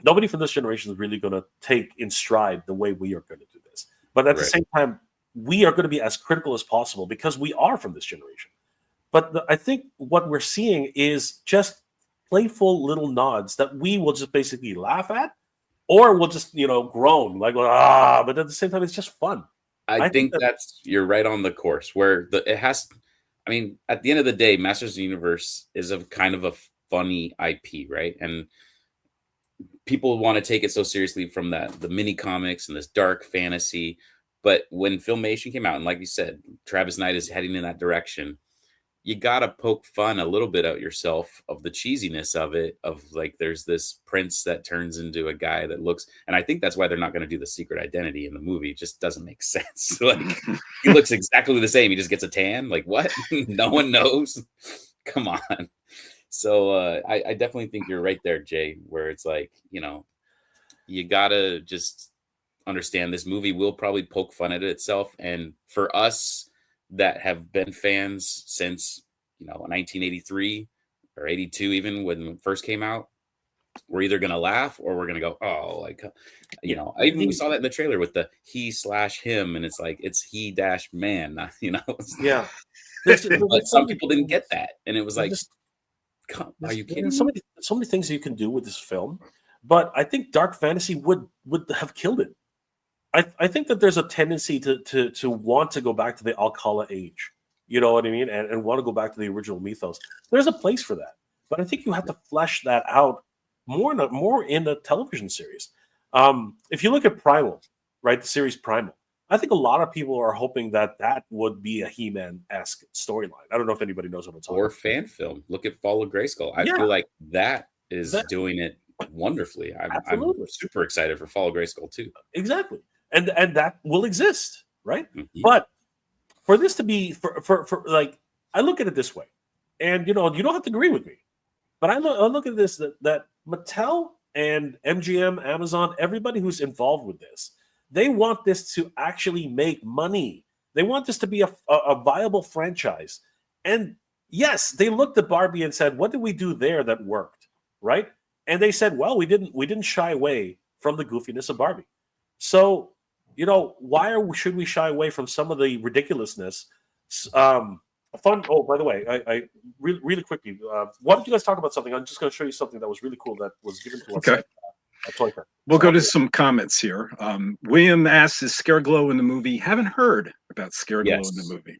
Nobody from this generation is really going to take in stride the way we are going to do this. But at the same time, we are going to be as critical as possible because we are from this generation. But I think what we're seeing is just playful little nods that we will just basically laugh at, or we'll just groan like, but at the same time, it's just fun. I think you're right on the course where it has. I mean, at the end of the day, Masters of the Universe is a kind of a funny IP, right? And people want to take it so seriously from the mini comics and this dark fantasy. But when Filmation came out, and like you said, Travis Knight is heading in that direction, you gotta poke fun a little bit at yourself of the cheesiness of it, of like there's this prince that turns into a guy that looks, and I think that's why they're not going to do the secret identity in the movie. It just doesn't make sense. Like he looks exactly the same. He just gets a tan. Like what? No one knows. Come on. So I definitely think you're right there, Jay, where it's like, you know, you gotta just understand this movie will probably poke fun at itself. And for us that have been fans since, you know, 1983 or 82, even when it first came out, we're either going to laugh or we're going to go, oh, like, you know, even we saw that in the trailer with the he/him, and it's like, it's he-man, not, you know. Yeah. But some people didn't get that. And it was like, are you kidding? So many things you can do with this film, but I think dark fantasy would have killed it. I think that there's a tendency to want to go back to the Alcala age, you know what I mean, and want to go back to the original mythos. There's a place for that, but I think you have to flesh that out more in the television series. If you look at Primal, right, the series Primal, I think a lot of people are hoping that would be a He-Man-esque storyline. I don't know if anybody knows what I'm talking about. Or fan film. Look at Fall of Grayskull. I feel like that is doing it wonderfully. I'm super excited for Fall of Grayskull too. Exactly. And that will exist, right? Mm-hmm. But for this to be for like, I look at it this way, and you know, you don't have to agree with me, but I look at this that Mattel and MGM, Amazon, everybody who's involved with this, they want this to actually make money. They want this to be a viable franchise. And yes, they looked at Barbie and said, "What did we do there that worked?" Right? And they said, "Well, we didn't shy away from the goofiness of Barbie." So, you know, should we shy away from some of the ridiculousness? Oh, by the way, I really quickly, why don't you guys talk about something? I'm just going to show you something that was really cool that was given to us. Okay. We'll go to some comments here. William asks, is Scareglow in the movie? Haven't heard about Scareglow in the movie.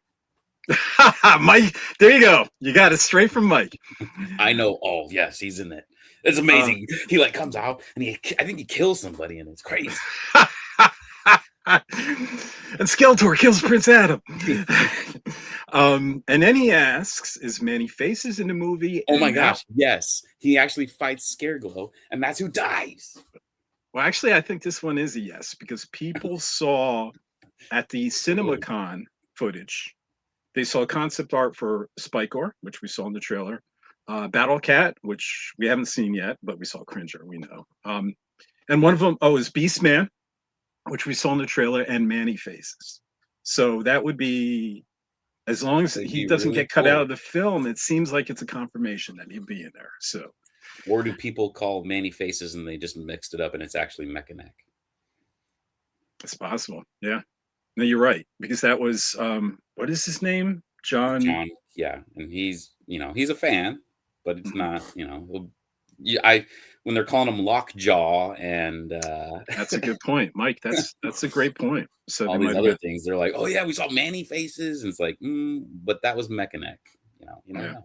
Mike, there you go. You got it straight from Mike. I know. Oh, yes, he's in it. It's amazing. He like comes out and I think he kills somebody, and it's crazy. And Skeletor kills Prince Adam. And then he asks, is Manny Faces in the movie? Oh my gosh, yes. He actually fights Scareglow, and that's who dies. Well, actually, I think this one is a yes, because people saw at the CinemaCon footage, they saw concept art for Spikor, which we saw in the trailer, Battle Cat, which we haven't seen yet, but we saw Cringer, we know. And one of them, is Beastman, which we saw in the trailer, and Manny Faces. So that would be, as long as he doesn't get cut out of the film, it seems like it's a confirmation that he'll be in there. So, or do people call Manny Faces and they just mixed it up and it's actually Mechaneck? It's possible. Yeah. No, you're right, because that was what is his name? John. Yeah, and he's a fan, but it's not, when they're calling him Lockjaw and that's a good point, Mike. That's a great point. So all these other things, they're like, oh yeah, we saw Manny Faces, and it's like, but that was Mechaneck. You know.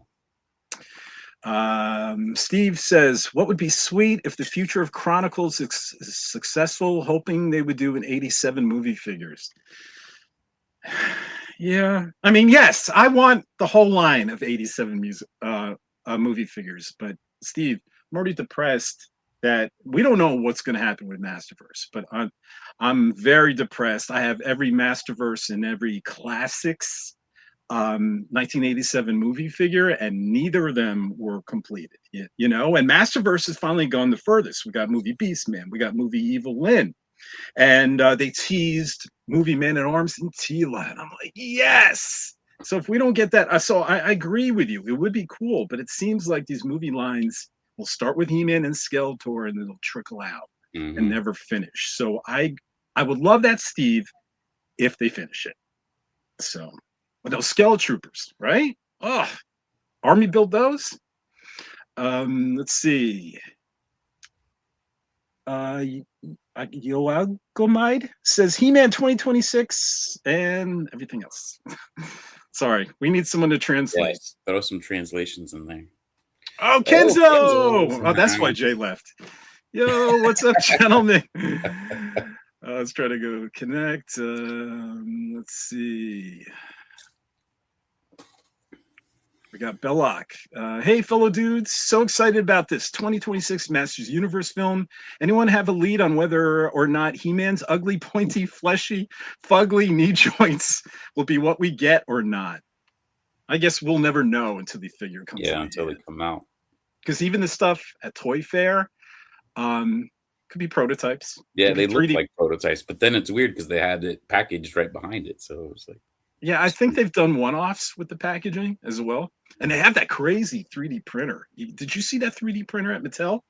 Steve says, what would be sweet if the future of Chronicles is successful, hoping they would do an 87 movie figures. Yeah, I mean, yes, I want the whole line of 87 movie figures, but Steve, I'm already depressed that we don't know what's going to happen with Masterverse, but I'm very depressed. I have every Masterverse and every Classics 1987 movie figure, and neither of them were completed. And Masterverse has finally gone the furthest. We got movie Beastman, we got movie Evil Lynn, and they teased movie Man at Arms and Tila, and I'm like, yes. So if we don't get that, I agree with you. It would be cool, but it seems like these movie lines will start with He-Man and Skeletor, and then they'll trickle out and never finish. So I would love that, Steve, if they finish it. So, but those Skeletroopers, right? Oh, Army built those. Let's see. Yoagomide says He-Man 2026 and everything else. Sorry, we need someone to translate. Yes, throw some translations in there. Oh, Kenzo! Oh, that's why Jay left. Yo, what's up, gentlemen? Let's try to go connect. Let's see. We got Belloc. Hey, fellow dudes. So excited about this 2026 Masters Universe film. Anyone have a lead on whether or not He-Man's ugly, pointy, fleshy, fugly knee joints will be what we get or not? I guess we'll never know until the figure comes out. Until they come out. Because even the stuff at Toy Fair could be prototypes. Yeah, they look like prototypes, but then it's weird because they had it packaged right behind it. So it was like, yeah, I think they've done one-offs with the packaging as well. And they have that crazy 3D printer. Did you see that 3D printer at Mattel?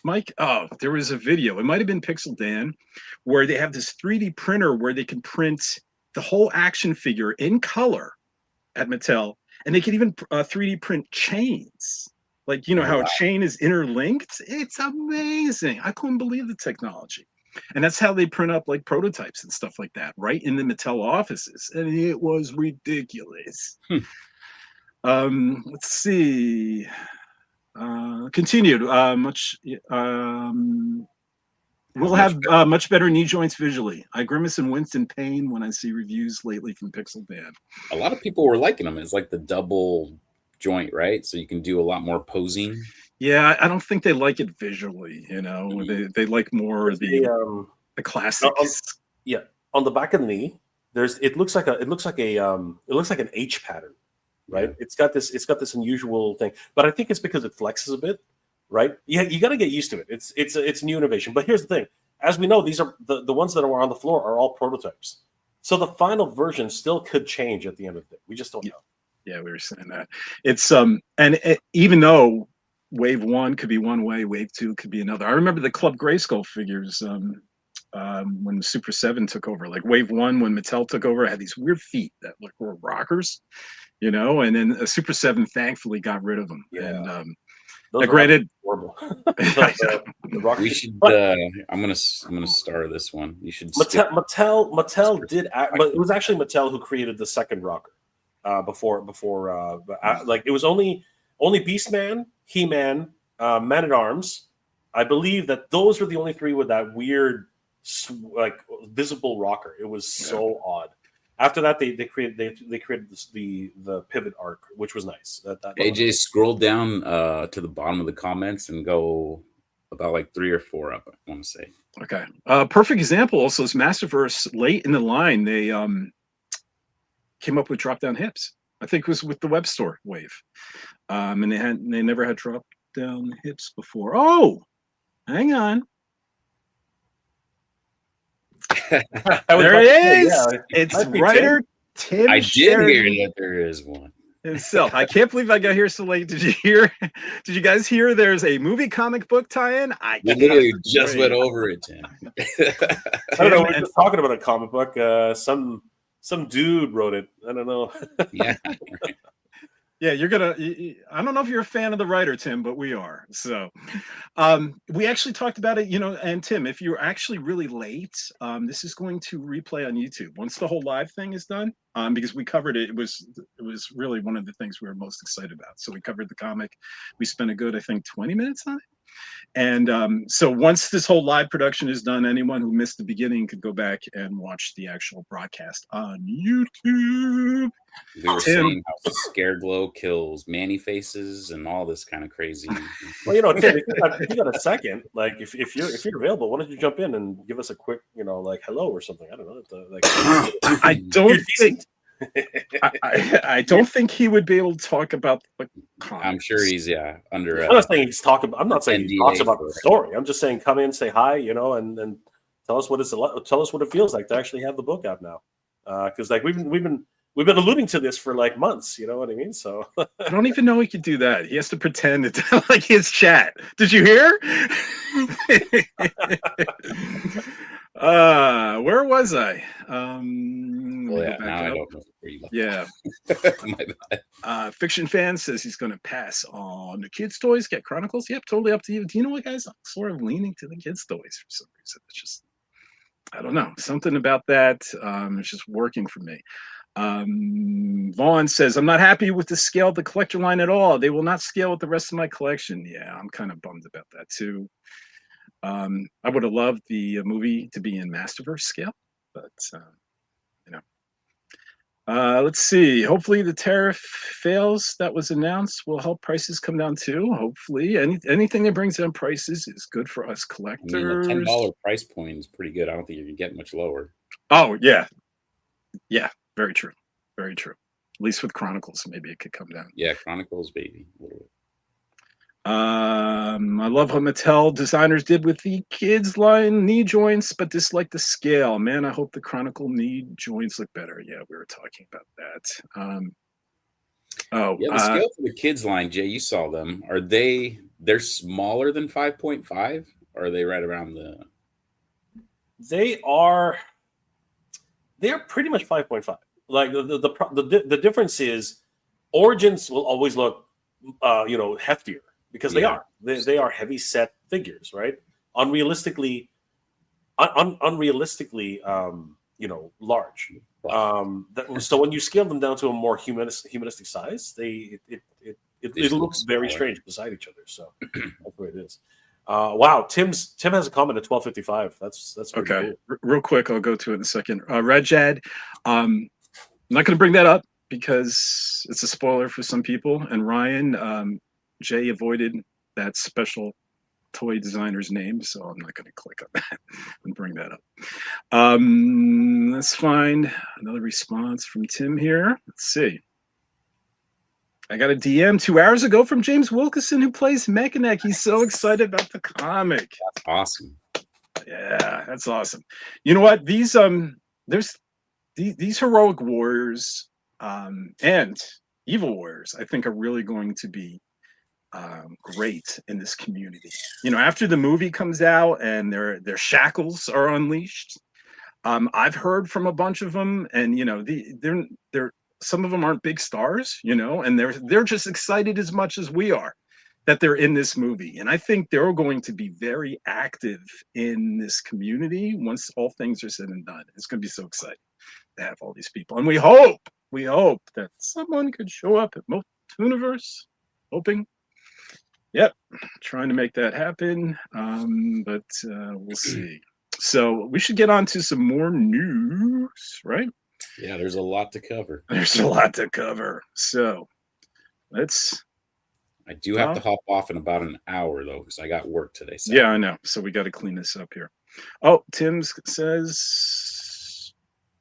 Mike? Oh, there was a video. It might have been Pixel Dan, where they have this 3D printer where they can print the whole action figure in color at Mattel. And they can even 3D print chains. Like, you know, how a chain is interlinked? It's amazing. I couldn't believe the technology. And that's how they print up like prototypes and stuff like that, right in the Mattel offices. And it was ridiculous. Let's see. Continued. We'll have much better knee joints visually. I grimace and wince in pain when I see reviews lately from Pixel Dan. A lot of people were liking them. It's like the double joint, right? So you can do a lot more posing. Yeah, I don't think they like it visually. You know, they like more the classics. Yeah, on the back of the knee, it looks like an H pattern, right? Yeah. It's got this unusual thing, but I think it's because it flexes a bit, right? Yeah, you got to get used to it. It's new innovation. But here's the thing: as we know, these are the ones that are on the floor are all prototypes. So the final version still could change at the end of the day. We just don't know. Yeah, we were saying that. It's even though Wave 1 could be one way, Wave 2 could be another. I remember the Club Grayskull figures when Super 7 took over. Like Wave 1, when Mattel took over, had these weird feet that were rockers, you know, and then Super 7 thankfully got rid of them. Yeah. And granted, horrible. We should. I'm gonna star this one. You should. Mattel did, but it was actually Mattel who created the second rocker. Before like it was only Beastman, He-Man, Man-at-Arms. I believe that those were the only three with that weird like visible rocker. It was so odd. After that, they created the pivot arc, which was nice. That AJ, scroll down to the bottom of the comments and go about like 3 or 4 up. I want to say. Okay. Perfect example also is Masterverse. Late in the line, they came up with drop down hips. I think it was with the web store wave. And they never had drop down hips before. Oh, hang on. There it is. Yeah. It's writer Tim. I did hear that there is one himself. I can't believe I got here so late. Did you hear? Did you guys hear? There's a movie comic book tie-in. We literally just went over it, Tim. I don't know. We're just talking about a comic book. Some dude wrote it. I don't know. Yeah. Yeah, you're gonna. I don't know if you're a fan of the writer, Tim, but we are. So, we actually talked about it, you know. And Tim, if you're actually really late, this is going to replay on YouTube once the whole live thing is done. Because we covered it. It was really one of the things we were most excited about. So we covered the comic. We spent a good, I think, 20 minutes on it. And so once this whole live production is done, anyone who missed the beginning could go back and watch the actual broadcast on YouTube. We were saying how Scareglow kills Manny faces and all this kind of crazy. Well, you know, Tim, if you got a second, like if you're available, why don't you jump in and give us a quick, you know, like hello or something? I don't know. Like, I don't think. I don't think he would be able to talk about the comics. I'm sure he's under. I'm not saying he's talking. I'm not saying he talks about the story. I'm just saying come in, say hi, you know, and tell us what it feels like to actually have the book out now. Because like we've been alluding to this for like months. You know what I mean? So I don't even know he could do that. He has to pretend it's like his chat. Did you hear? Where was I? Well, yeah, now I don't know where you left. Yeah. My bad. Fiction fan says he's going to pass on the kids' toys. Get Chronicles. Yep, totally up to you. Do you know what, guys? I'm sort of leaning to the kids' toys for some reason. It's just, I don't know, something about that. It's just working for me. Vaughn says, I'm not happy with the scale of the collector line at all. They will not scale with the rest of my collection. Yeah, I'm kind of bummed about that too. I would have loved the movie to be in Masterverse scale, but you know. Let's see. Hopefully the tariff fails that was announced will help prices come down too. Hopefully, anything that brings down prices is good for us I mean, a $10 collectors. price point is pretty good. I don't think you can get much lower. Oh yeah, yeah, very true, very true. At least with Chronicles, maybe it could come down. Yeah, Chronicles, baby. A little bit. I love what Mattel designers did with the kids line knee joints, but dislike the scale. Man, I hope the Chronicle knee joints look better. Yeah, we were talking about that. Yeah, the scale for the kids line, Jay, you saw them. They're smaller than 5.5? Or are they right around the? They're pretty much 5.5. Like the difference is Origins will always look heftier because they are heavy set figures, right? Unrealistically large. So when you scale them down to a more humanistic size, it looks very strange beside each other. So that's the way it is. Wow, Tim has a comment at 12:55. That's okay. Cool. Real quick, I'll go to it in a second. Red Jad, I'm not going to bring that up because it's a spoiler for some people. And Ryan, Jay avoided that special toy designer's name, so I'm not going to click on that and bring that up. Let's find another response from Tim here. Let's see. I got a DM 2 hours ago from James Wilkinson, who plays Mechanic. He's so excited about the comic. That's awesome. Yeah, that's awesome. You know what? These heroic warriors and evil warriors, I think, are really going to be great in this community. You know, after the movie comes out and their shackles are unleashed, I've heard from a bunch of them, and you know, they're some of them aren't big stars, you know, and they're just excited as much as we are that they're in this movie. And I think they're going to be very active in this community once all things are said and done. It's going to be so exciting to have all these people. And we hope that someone could show up at MOTUNIVERSE, hoping. Yep, trying to make that happen, but we'll see. So we should get on to some more news, right? Yeah, there's a lot to cover. There's a lot to cover. So let's. I do have to hop off in about an hour, though, because I got work today. So. Yeah, I know. So we got to clean this up here. Oh, Tim says,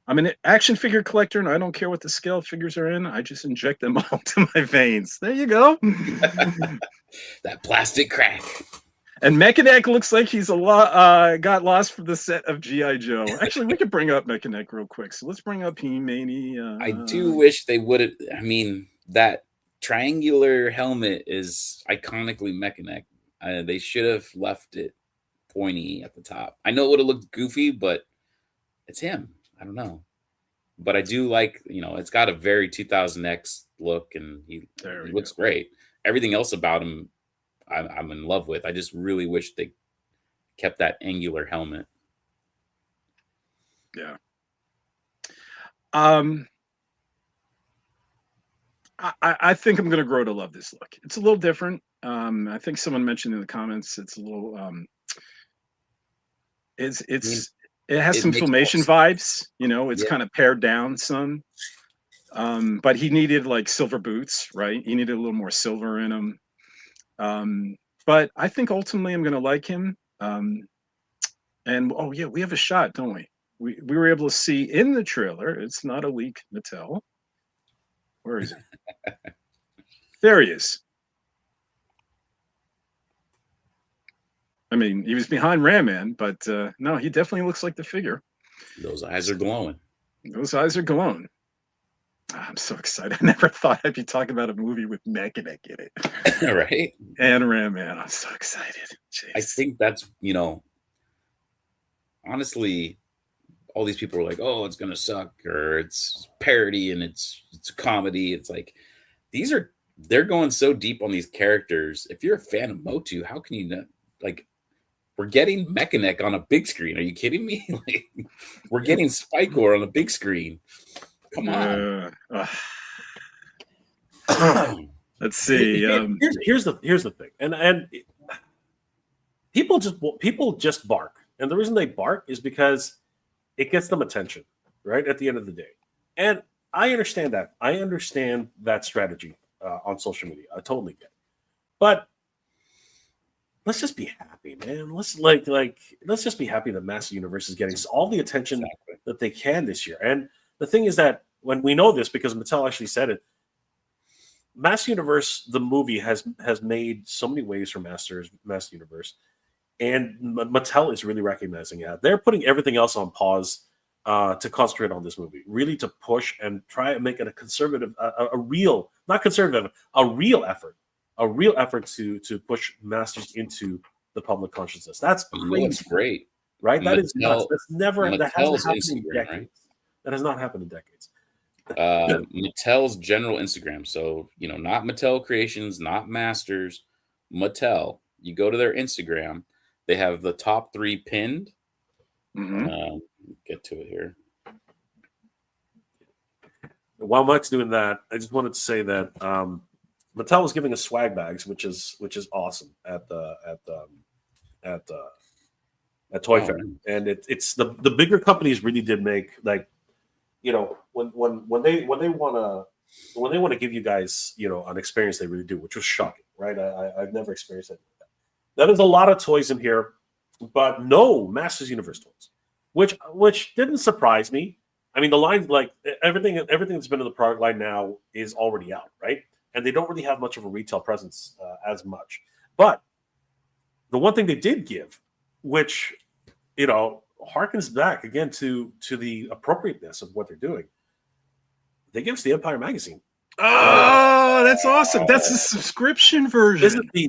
I'm an action figure collector, and I don't care what the scale figures are in. I just inject them all to my veins. There you go. That plastic crack. And Mechanic looks like he's got lost from the set of G.I. Joe. Actually, we could bring up Mechanic real quick. So let's bring up He-Maniacs. I do wish they would have. I mean, that triangular helmet is iconically Mechanic. They should have left it pointy at the top. I know it would have looked goofy, but it's him. I don't know. But I do like, it's got a very 2000X look, and he looks great. Everything else about him, I'm in love with. I just really wish they kept that angular helmet. Yeah. I think I'm going to grow to love this look. It's a little different. I think someone mentioned in the comments it's a little. It has some Filmation vibes. It's kind of pared down some. But he needed like silver boots, right? He needed a little more silver in him. But I think ultimately I'm going to like him. And oh yeah, we have a shot, don't we? We were able to see in the trailer. It's not a leak, Mattel. Where is he? There he is. I mean, he was behind Ram Man, but no, he definitely looks like the figure. Those eyes are glowing. Those eyes are glowing. I'm so excited. I never thought I'd be talking about a movie with Mechanic in it. Right? And Ram Man. I'm so excited. Jeez. I think that's, honestly, all these people are like, oh, it's going to suck, or it's parody and it's a comedy. It's like, they're going so deep on these characters. If you're a fan of Motu, how can you not, like, we're getting Mechanic on a big screen. Are you kidding me? Like, we're getting Spikor on a big screen. Come on. Let's see. Here's the thing, and people just bark, and the reason they bark is because it gets them attention, right? At the end of the day, and I understand that. I understand that strategy on social media. I totally get it. But let's just be happy, man. Let's just be happy that Master Universe is getting all the attention that they can this year. And the thing is that when we know this, because Mattel actually said it, Master Universe, the movie, has made so many waves for Master Universe, and Mattel is really recognizing it. They're putting everything else on pause to concentrate on this movie, really to push and try and make it a conservative, a real, not conservative, a real effort to push Masters into the public consciousness. That's crazy. It's great, right? That is nuts. That's never that hasn't happened in Instagram, decades. Right? That has not happened in decades. Mattel's general Instagram. So, not Mattel Creations, not Masters, Mattel. You go to their Instagram, they have the top 3 pinned. Get to it here. While Mike's doing that, I just wanted to say that Mattel was giving us swag bags, which is awesome at Toy Fair, and it's the bigger companies really did make, like, when they want to give you guys an experience, they really do, which was shocking, right? I've never experienced it. That is a lot of toys in here, but no Masters Universe toys, which didn't surprise me. I mean, the line, like everything that's been in the product line now is already out, right? And they don't really have much of a retail presence as much. But the one thing they did give, which harkens back again to the appropriateness of what they're doing, they give us the Empire magazine. Oh, that's awesome! That's the subscription version. This is the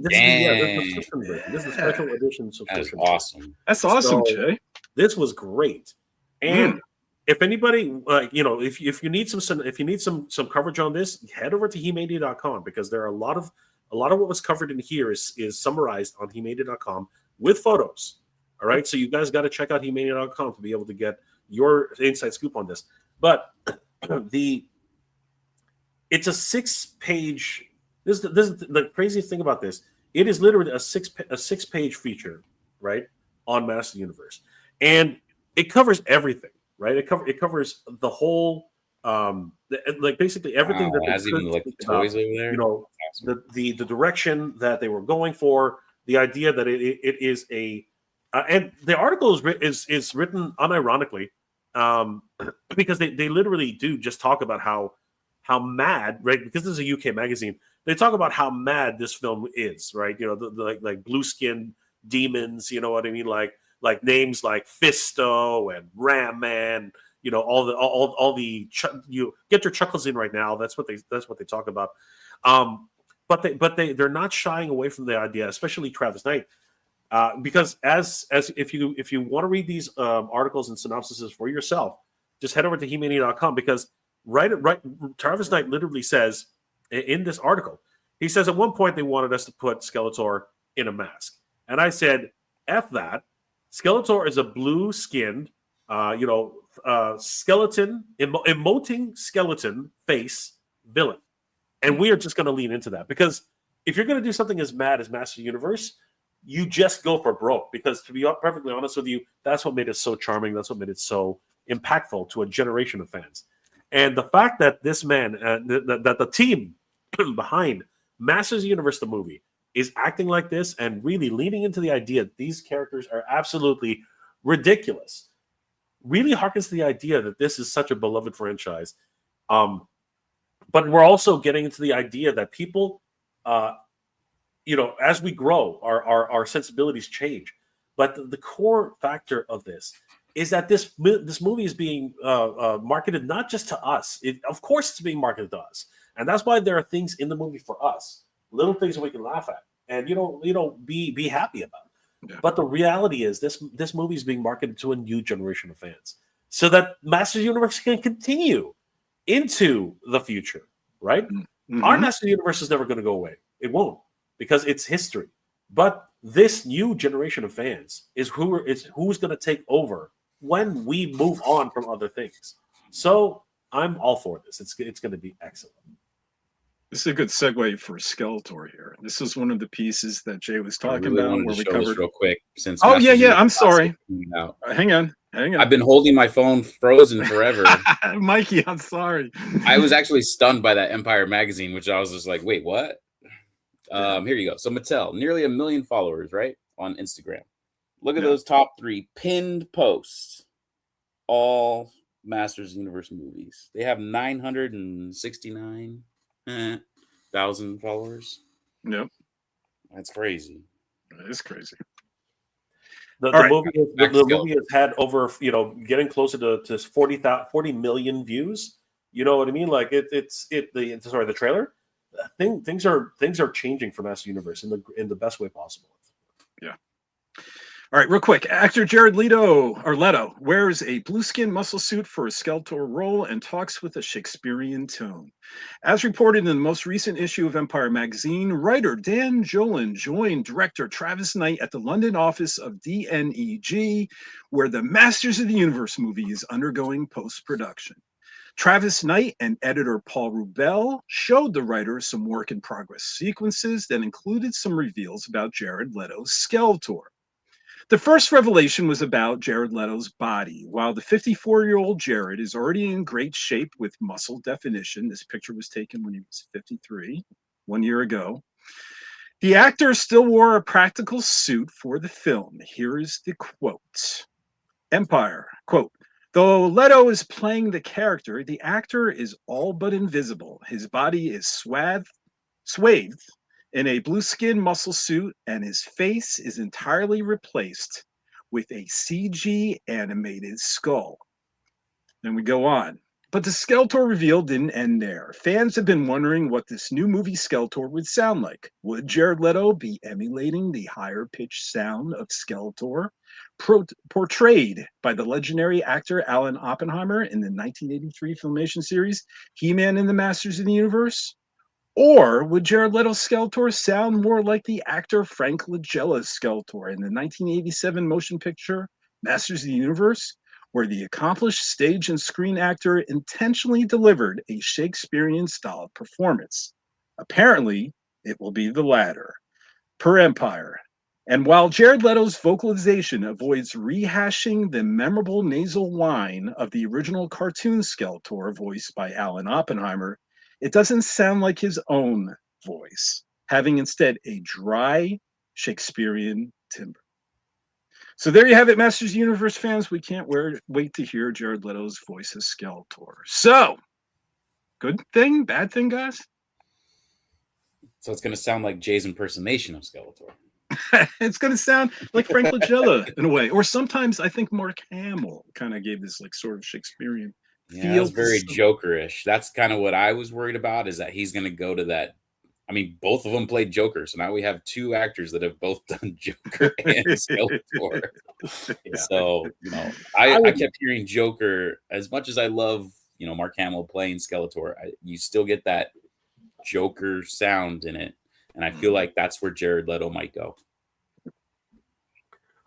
subscription version. This is the special edition subscription. That's awesome. That's awesome, Jay. This was great. And if anybody, if you need some coverage on this, head over to He-Mania.com, because there are a lot of what was covered in here is summarized on He-Mania.com with photos. All right, so you guys got to check out He-Mania.com to be able to get your inside scoop on this. But it's a 6-page. This is the craziest thing about this. It is literally a 6-page feature, right, on Master Universe, and it covers everything, right? It covers the whole, basically everything that has even like toys over there. Awesome. the direction that they were going for, the idea that it is a, and the article is written unironically, because they literally do just talk about how mad, right? Because this is a UK magazine. They talk about how mad this film is, right? Like blue skin demons, you know what I mean? Like names like Fisto and Ram Man, all the you get your chuckles in right now. That's what they talk about. But they're not shying away from the idea, especially Travis Knight, because as if you want to read these articles and synopsises for yourself, just head over to He-Mania.com, because right Travis Knight literally says in this article, he says at one point they wanted us to put Skeletor in a mask, and I said, F that. Skeletor is a blue-skinned, skeleton, emoting skeleton face villain. And we are just going to lean into that, because if you're going to do something as mad as Master Universe, you just go for broke, because to be perfectly honest with you, that's what made it so charming. That's what made it so impactful to a generation of fans. And the fact that this man, that the team behind Masters Universe, the movie, is acting like this and really leaning into the idea that these characters are absolutely ridiculous, really harkens to the idea that this is such a beloved franchise. But we're also getting into the idea that people, as we grow, our sensibilities change. But the core factor of this is that this movie is being marketed not just to us. Of course, it's being marketed to us, and that's why there are things in the movie for us, little things that we can laugh at and be happy about. Yeah. But the reality is, this movie is being marketed to a new generation of fans, so that Masters Universe can continue into the future. Right? Mm-hmm. Our Masters Universe is never going to go away. It won't, because it's history. But this new generation of fans is who's going to take over when we move on from other things. So I'm all for this. It's going to be excellent. This is a good segue for Skeletor here. This is one of the pieces that Jay was talking about, where we covered real quick. Since I'm sorry. Hang on. Hang on. I've been holding my phone frozen forever. Mikey, I'm sorry. I was actually stunned by that Empire magazine, which I was just like, wait, what? Here you go. So Mattel, nearly 1 million followers, right? On Instagram. Look at those top 3 pinned posts. All Masters of the Universe movies. They have 969,000 followers. Yep. That's crazy. That is crazy. The movie has had over, getting closer to 40 million views. You know what I mean? Like the trailer. Things are changing for Master Universe in the best way possible. Yeah. All right, real quick. Actor Jared Leto wears a blue skin muscle suit for a Skeletor role and talks with a Shakespearean tone. As reported in the most recent issue of Empire magazine, writer Dan Jolin joined director Travis Knight at the London office of DNEG, where the Masters of the Universe movie is undergoing post-production. Travis Knight and editor Paul Rubel showed the writer some work-in-progress sequences that included some reveals about Jared Leto's Skeletor. The first revelation was about Jared Leto's body. While the 54-year-old Jared is already in great shape with muscle definition, this picture was taken when he was 53, 1 year ago, the actor still wore a practical suit for the film. Here is the quote. Empire, quote, though Leto is playing the character, the actor is all but invisible. His body is swathed in a blue skin muscle suit, and his face is entirely replaced with a CG animated skull. Then we go on. But the Skeletor reveal didn't end there. Fans have been wondering what this new movie Skeletor would sound like. Would Jared Leto be emulating the higher pitched sound of Skeletor portrayed by the legendary actor Alan Oppenheimer in the 1983 filmation series He-Man and the Masters of the Universe? Or would Jared Leto's Skeletor sound more like the actor Frank Langella's Skeletor in the 1987 motion picture Masters of the Universe, where the accomplished stage and screen actor intentionally delivered a Shakespearean-style performance? Apparently, it will be the latter, per Empire. And while Jared Leto's vocalization avoids rehashing the memorable nasal whine of the original cartoon Skeletor voiced by Alan Oppenheimer, it doesn't sound like his own voice, having instead a dry Shakespearean timbre. So there you have it, Masters Universe fans. We can't wait to hear Jared Leto's voice as Skeletor. So, good thing, bad thing, guys? So it's going to sound like Jay's impersonation of Skeletor. It's going to sound like Frank Langella in a way. Or sometimes I think Mark Hamill kind of gave this like sort of Shakespearean feel. It's very Joker-ish. That's kind of what I was worried about, is that he's going to go to that. I mean, both of them played Joker, so now we have 2 actors that have both done Joker and Skeletor. Yeah. So, I kept hearing Joker. As much as I love, Mark Hamill playing Skeletor, you still get that Joker sound in it, and I feel like that's where Jared Leto might go.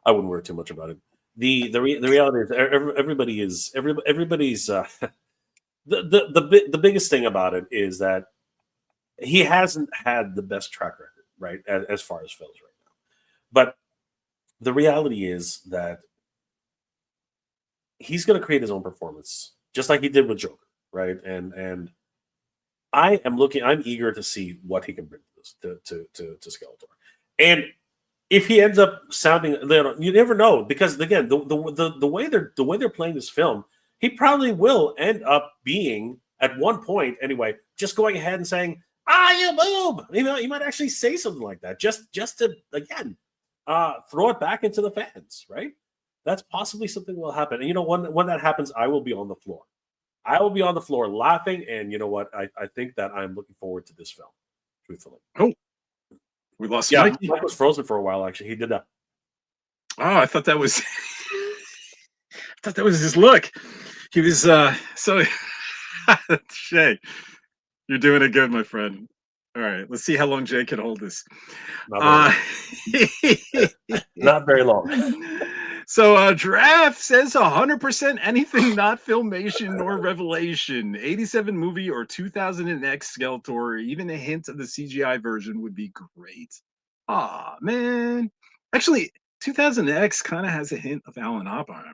I wouldn't worry too much about it. The reality is everybody's the biggest thing about it is that he hasn't had the best track record, right, as far as films right now. But the reality is that he's going to create his own performance, just like he did with Joker, right? And I'm eager to see what he can bring to Skeletor. And if he ends up sounding, you never know, because again, the way they're playing this film, he probably will end up being at one point anyway, just going ahead and saying, you boob. He might actually say something like that, just to again throw it back into the fans, right? That's possibly something will happen. And when that happens, I will be on the floor. I will be on the floor laughing, and you know what? I think that I'm looking forward to this film, truthfully. Oh, we lost Mike. Mike was frozen for a while, actually. He did that. Oh, I thought that was his look. He was so Shay. You're doing it good, my friend. All right, let's see how long Jay can hold this. Not very long. So Draft says 100% anything not Filmation nor Revelation. 87 movie or 2000X Skeletor, or even a hint of the CGI version would be great. Aw, man. Actually, 2000X kind of has a hint of Alan Oppenheimer.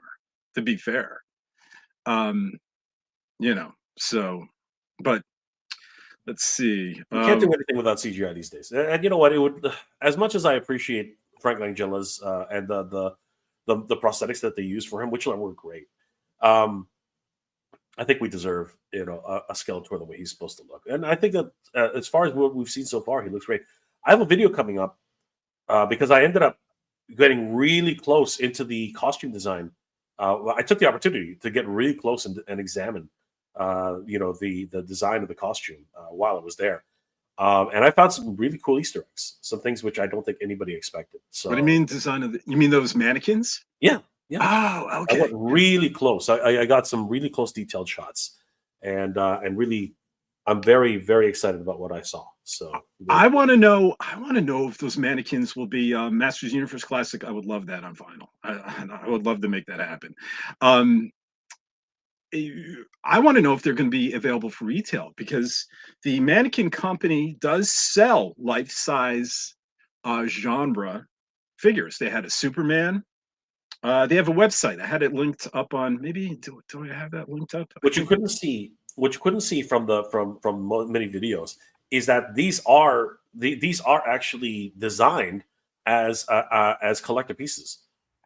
to be fair. You know, so, but let's see. You can't do anything without CGI these days. And you know what? It would, as much as I appreciate Frank Langella's and the prosthetics that they used for him, which were great. I think we deserve, you know, a Skeletor the way he's supposed to look. And I think that as far as what we've seen so far, he looks great. I have a video coming up because I ended up getting really close into the costume design. I took the opportunity to get really close and examine, you know, the design of the costume while I was there. And I found some really cool Easter eggs, some things which I don't think anybody expected. So, what do you mean design of you mean those mannequins? Yeah. Oh, okay. I went really close. I got some really close detailed shots, and really, I'm very, very excited about what I saw. So I want to know. I want to know if those mannequins will be Masters Universe Classic. I would love that on vinyl. I would love to make that happen. I want to know if they're going to be available for retail, because the mannequin company does sell life-size genre figures. They had a Superman. They have a website. I had it linked up on, maybe do I have that linked up? What you couldn't see from many videos is that these are actually designed as collector pieces.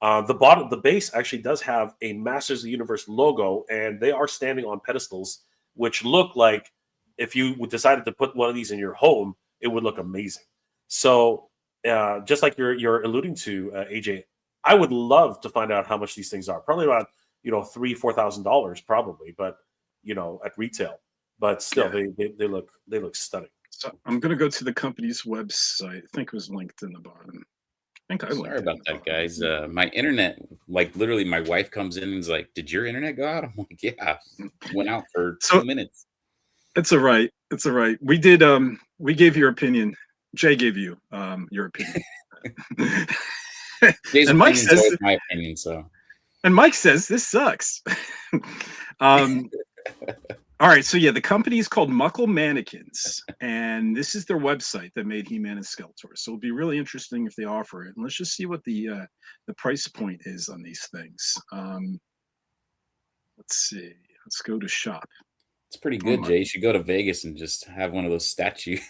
The base actually does have a Masters of the Universe logo, and they are standing on pedestals, which look like if you decided to put one of these in your home, it would look amazing. So just like you're alluding to, AJ, I would love to find out how much these things are. Probably about, you know, $3,000-$4,000 probably, but you know, at retail. But still, yeah, they look stunning. So I'm gonna go to the company's website. I think it was linked in the bottom. Sorry about that, guys. My internet, like literally, my wife comes in and is like, "Did your internet go out?" I'm like, "Yeah, went out for 2 minutes." It's all right. It's all right. We did. We gave your opinion. Jay gave you your opinion. And Mike says my opinion. So. And Mike says this sucks. All right, so yeah, the company is called Muckle Mannequins, and this is their website that made He-Man and Skeletor. So it'll be really interesting if they offer it. And let's just see what the price point is on these things. Let's see. Let's go to shop. It's pretty good, Jay. You should go to Vegas and just have one of those statues.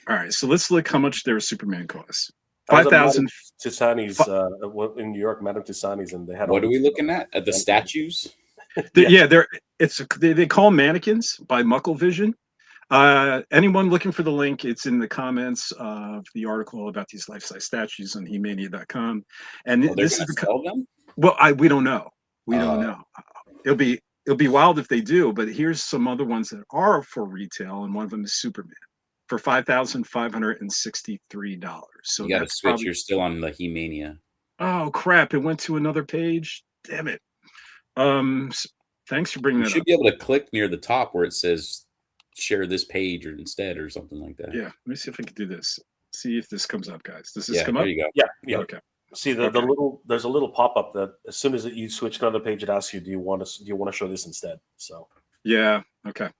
All right, so let's look how much their Superman costs. 5,000 Tisani's in New York, Madame Tisani's, and they had. What are we looking at? At the statues? Yeah, they call them mannequins by Muckle Vision. Anyone looking for the link, it's in the comments of the article about these life-size statues on He-Mania.com. And this is sell them? Well, we don't know. We don't know. It'll be wild if they do. But here's some other ones that are for retail, and one of them is Superman for $5,563. So you got to switch. You're still on the He-Mania. Oh crap! It went to another page. Damn it. Thanks for bringing that up. You should be able to click near the top where it says share this page or instead or something like that. Yeah, let me see if I can do this. See if this comes up, guys. Does this come up? There you go. Yeah. Okay. See the little there's a little pop-up that as soon as you switch to another page, it asks you, do you want to show this instead? So yeah, okay.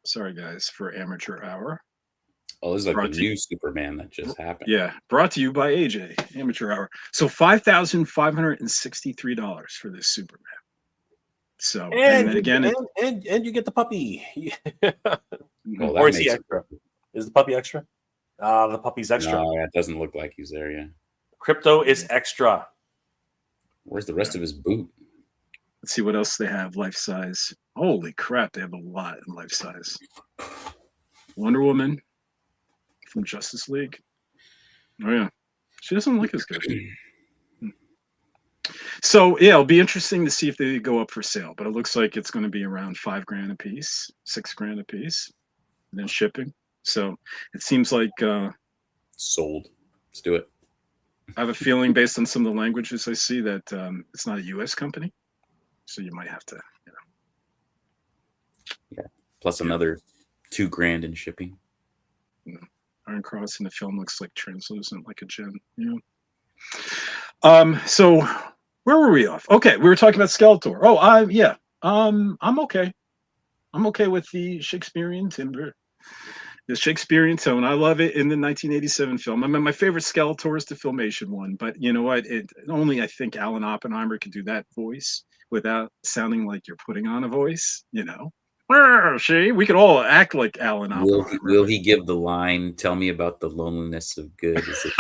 Sorry guys for amateur hour. Oh, this is like the new Superman that just happened. Yeah, brought to you by AJ, Amateur Hour. So $5,563 for this Superman. So and again, and you get the puppy. Well, or is he extra? Is the puppy extra? The puppy's extra. No, it doesn't look like he's there yet. Crypto is extra. Where's the rest of his boot? Let's see what else they have. Life size. Holy crap, they have a lot in life size. Wonder Woman from Justice League. Oh yeah, she doesn't look as good. So yeah, it'll be interesting to see if they go up for sale. But it looks like it's going to be around $5,000 a piece, $6,000 a piece, and then shipping. So it seems like sold. Let's do it. I have a feeling, based on some of the languages I see, that it's not a U.S. company. So you might have to, Yeah. Plus another $2,000 in shipping. Iron Cross in the film looks like translucent, like a gem. Yeah. So where were we off? Okay, we were talking about Skeletor. Oh, I'm okay. I'm okay with the Shakespearean timber. The Shakespearean tone. I love it in the 1987 film. I mean, my favorite Skeletor is the Filmation one, but you know what? Only I think Alan Oppenheimer could do that voice without sounding like you're putting on a voice. You know, see, we could all act like Alan Oppenheimer. Will he give the line? Tell me about the loneliness of good. Is it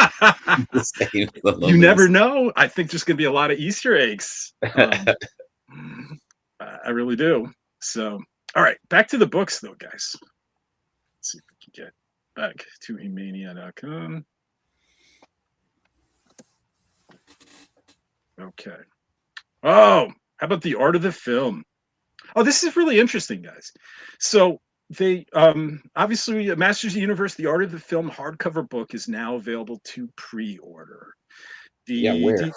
the same? The You never know. I think there's going to be a lot of Easter eggs. I really do. So, all right, back to the books, though, guys. Let's see if we can get back to He-Mania.com. Okay. Oh, how about the art of the film? Oh, this is really interesting, guys. So they obviously Masters of the Universe, the art of the film hardcover book is now available to pre-order. Where?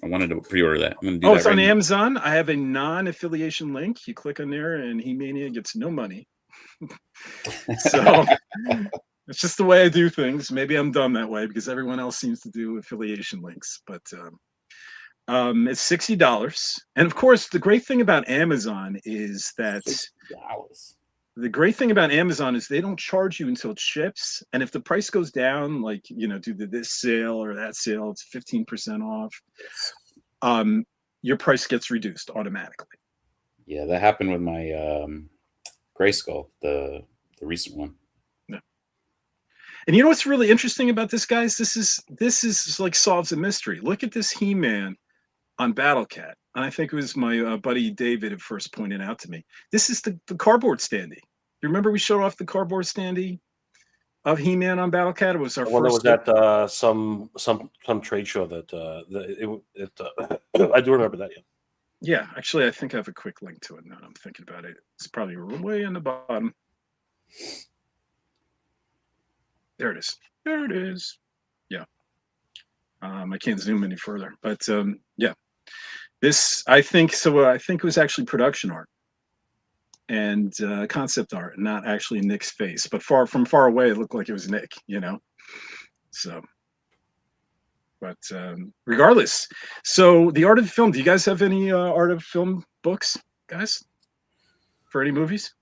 I wanted to pre-order that. I'm gonna do that. Oh, it's right on now. Amazon. I have a non-affiliation link. You click on there, and He-Mania gets no money. So it's just the way I do things. Maybe I'm dumb that way because everyone else seems to do affiliation links. But it's $60. And of course, the great thing about Amazon is that they don't charge you until it ships. And if the price goes down, like, you know, due to this sale or that sale, it's 15% off. Your price gets reduced automatically. Yeah, that happened with my Grayskull, the recent one. Yeah. And you know what's really interesting about this, guys? This is like solves a mystery. Look at this He-Man on Battle Cat. And I think it was my buddy David who first pointed out to me. This is the cardboard standee. You remember we showed off the cardboard standee of He-Man on Battle Cat? It was our one first. That was at some trade show that I do remember that. Yeah. Yeah, actually, I think I have a quick link to it now. I'm thinking about it. It's probably way in the bottom. There it is. There it is. Yeah. I can't zoom any further, but yeah. This, I think it was actually production art and concept art, not actually Nick's face. But from far away, it looked like it was Nick, you know? So, but regardless. So the art of the film, do you guys have any art of film books, guys? For any movies?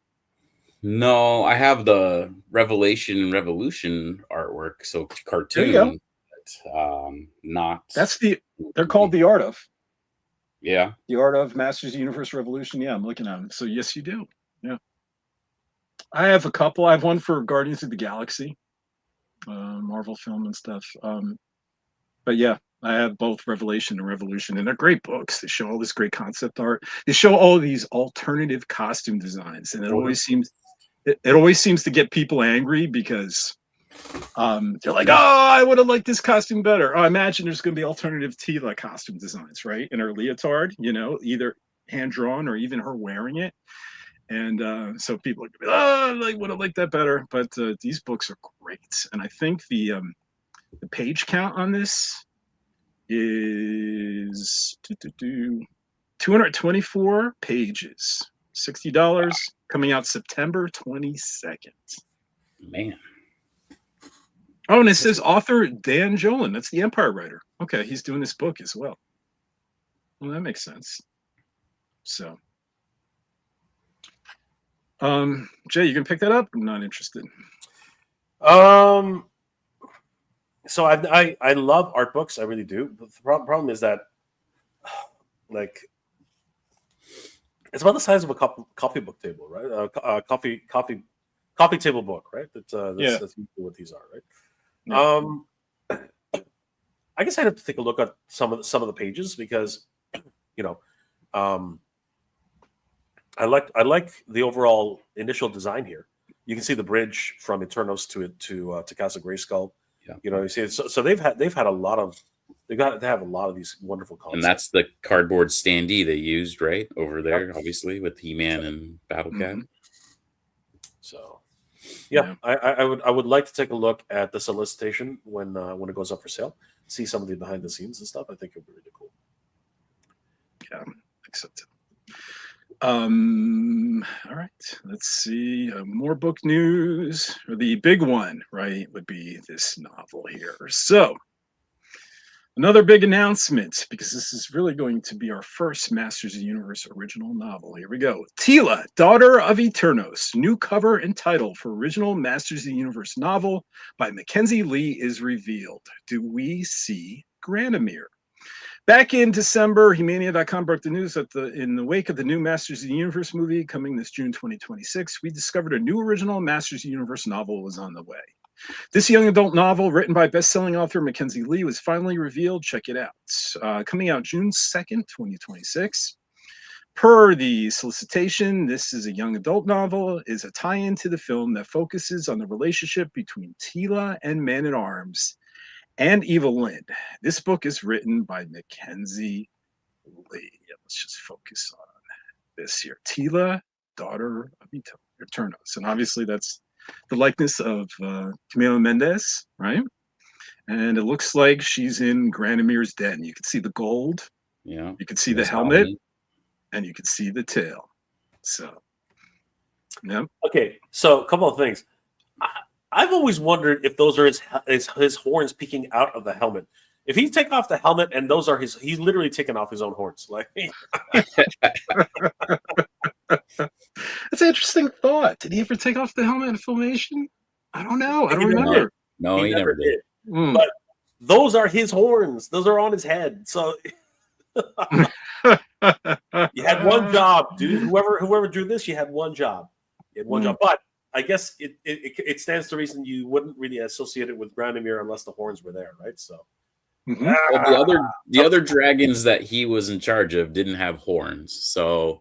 No, I have the Revelation Revolution artwork, so cartoon. There you go. Not. They're called the art of. Yeah. The art of Masters of the Universe Revolution. Yeah, I'm looking at them. So yes, you do. Yeah. I have a couple. I have one for Guardians of the Galaxy, Marvel film and stuff. But yeah, I have both Revelation and Revolution, and they're great books. They show all this great concept art. They show all of these alternative costume designs, and it always seems to get people angry because they're like, oh, I would have liked this costume better. Oh, I imagine there's going to be alternative Tila costume designs, right? In her leotard, you know, either hand drawn or even her wearing it. And so people are going to be, oh, I would have liked that better. But these books are great. And I think the page count on this is 224 pages, $60, coming out September 22nd. Man. Oh, and it says author Dan Jolin. That's the Empire writer. Okay, he's doing this book as well. Well, that makes sense. So, Jay, you can pick that up? I'm not interested. So I love art books. I really do. But the problem is that, like, it's about the size of a coffee book table, right? A coffee table book, right? That's usually what these are, right? Yeah. I guess I'd have to take a look at some of the pages because, you know, I like the overall initial design here. You can see the bridge from Eternos to Castle Grayskull. Yeah. You know, you see, so they have a lot of they have a lot of these wonderful concepts. And that's the cardboard standee they used right over there, yep. Obviously with He-Man and Battle Cat. Mm-hmm. So, yeah, I would like to take a look at the solicitation when it goes up for sale. See some of the behind the scenes and stuff. I think it would be really cool. Yeah, accept it. All right, let's see. More book news. Or the big one, right, would be this novel here. So, Another big announcement, because this is really going to be our first Masters of the Universe original novel. Here we go. Tila, Daughter of Eternos, new cover and title for original Masters of the Universe novel by Mackenzie Lee is revealed. Do we see Granomir? Back in December, He-Mania.com broke the news that in the wake of the new Masters of the Universe movie coming this June 2026, we discovered a new original Masters of the Universe novel was on the way. This young adult novel, written by best-selling author Mackenzie Lee, was finally revealed. Check it out. Coming out June 2nd, 2026. Per the solicitation, this is a young adult novel, is a tie-in to the film that focuses on the relationship between Tila and Man-at-Arms and Evelyn. This book is written by Mackenzie Lee. Let's just focus on this here. Tila, Daughter of Eternos. And obviously that's the likeness of Camila Mendes, right? And it looks like she's in Granomir's den. You can see the gold. Yeah. You can see the helmet. And you can see the tail. So, yeah. Okay, so a couple of things. I've always wondered if those are his horns peeking out of the helmet. If he take off the helmet and those are he's literally taking off his own horns. Like, that's an interesting thought. Did he ever take off the helmet in Filmation? I don't know. I don't remember. No, he never did. But those are his horns. Those are on his head. So you had one job, dude. Whoever drew this, you had one job. You had one job. But I guess it stands to reason you wouldn't really associate it with Granomir unless the horns were there, right? So well, the other dragons that he was in charge of didn't have horns, so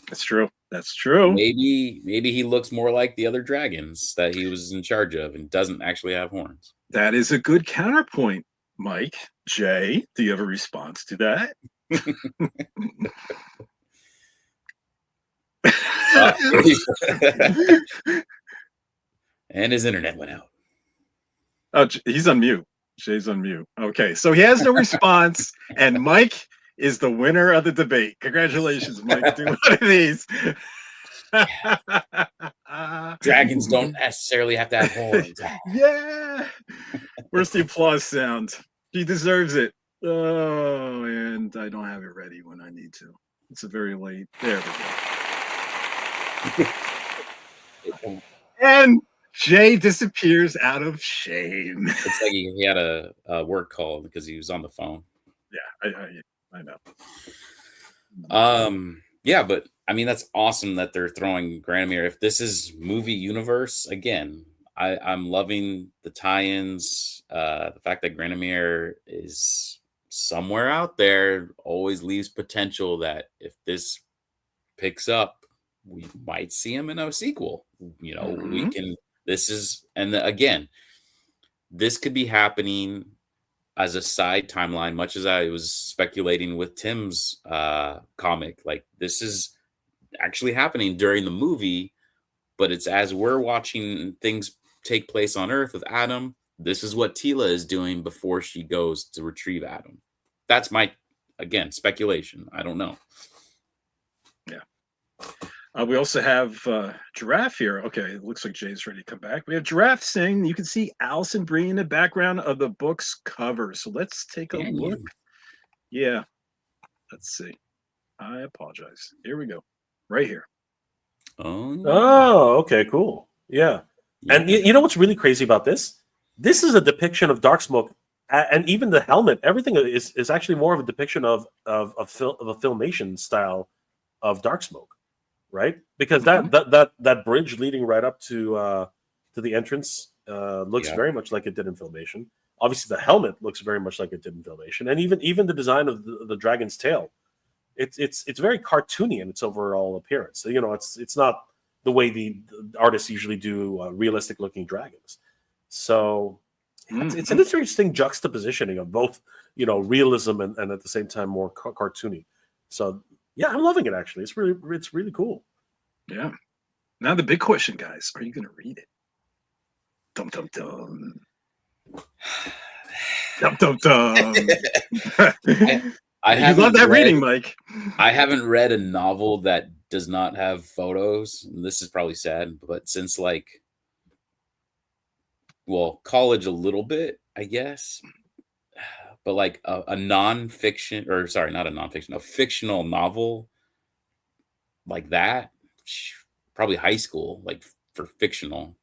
that's true. That's true. Maybe he looks more like the other dragons that he was in charge of and doesn't actually have horns. That is a good counterpoint, Mike. Jay, do you have a response to that? And his internet went out. Oh, he's on mute. Jay's on mute. Okay, so he has no response, and Mike is the winner of the debate. Congratulations, Mike. Do one of these. Dragons don't necessarily have to have horns. Yeah. Where's the applause sound? He deserves it. Oh, and I don't have it ready when I need to. It's a very late. There we go. And Jay disappears out of shame. It's like he had a work call because he was on the phone. Yeah, I know. Yeah, but I mean that's awesome that they're throwing Granomir. If this is movie universe again, I'm loving the tie-ins. The fact that Granomir is somewhere out there always leaves potential that if this picks up, we might see him in a sequel. You know, we can. This is, and again, this could be happening as a side timeline, much as I was speculating with Tim's comic. Like, this is actually happening during the movie, but it's as we're watching things take place on Earth with Adam. This is what Tila is doing before she goes to retrieve Adam. That's my, again, speculation. I don't know. Yeah. We also have Giraffe here. Okay, it looks like Jay's ready to come back. We have Giraffe saying you can see Allison Brie in the background of the book's cover. So let's take a look. Yeah, let's see. I apologize. Here we go. Right here. Oh, okay, cool. Yeah. And you know what's really crazy about this? This is a depiction of Darksmoke, and even the helmet, everything is actually more of a depiction of a filmation style of Darksmoke. Right, because that bridge leading right up to the entrance looks very much like it did in Filmation. Obviously, the helmet looks very much like it did in Filmation, and even the design of the dragon's tail, it's very cartoony in its overall appearance. So, you know, it's not the way the artists usually do realistic looking dragons. So it's an interesting juxtapositioning of both, you know, realism and at the same time more cartoony. So. Yeah, I'm loving it. Actually, it's really cool. Yeah. Now the big question, guys: are you going to read it? Dum dum dum. Dum dum dum. I love that reading, Mike. I haven't read a novel that does not have photos. This is probably sad, but since college a little bit, I guess. but like a non-fiction, or sorry, not a non-fiction, a fictional novel like that, probably high school, like for fictional.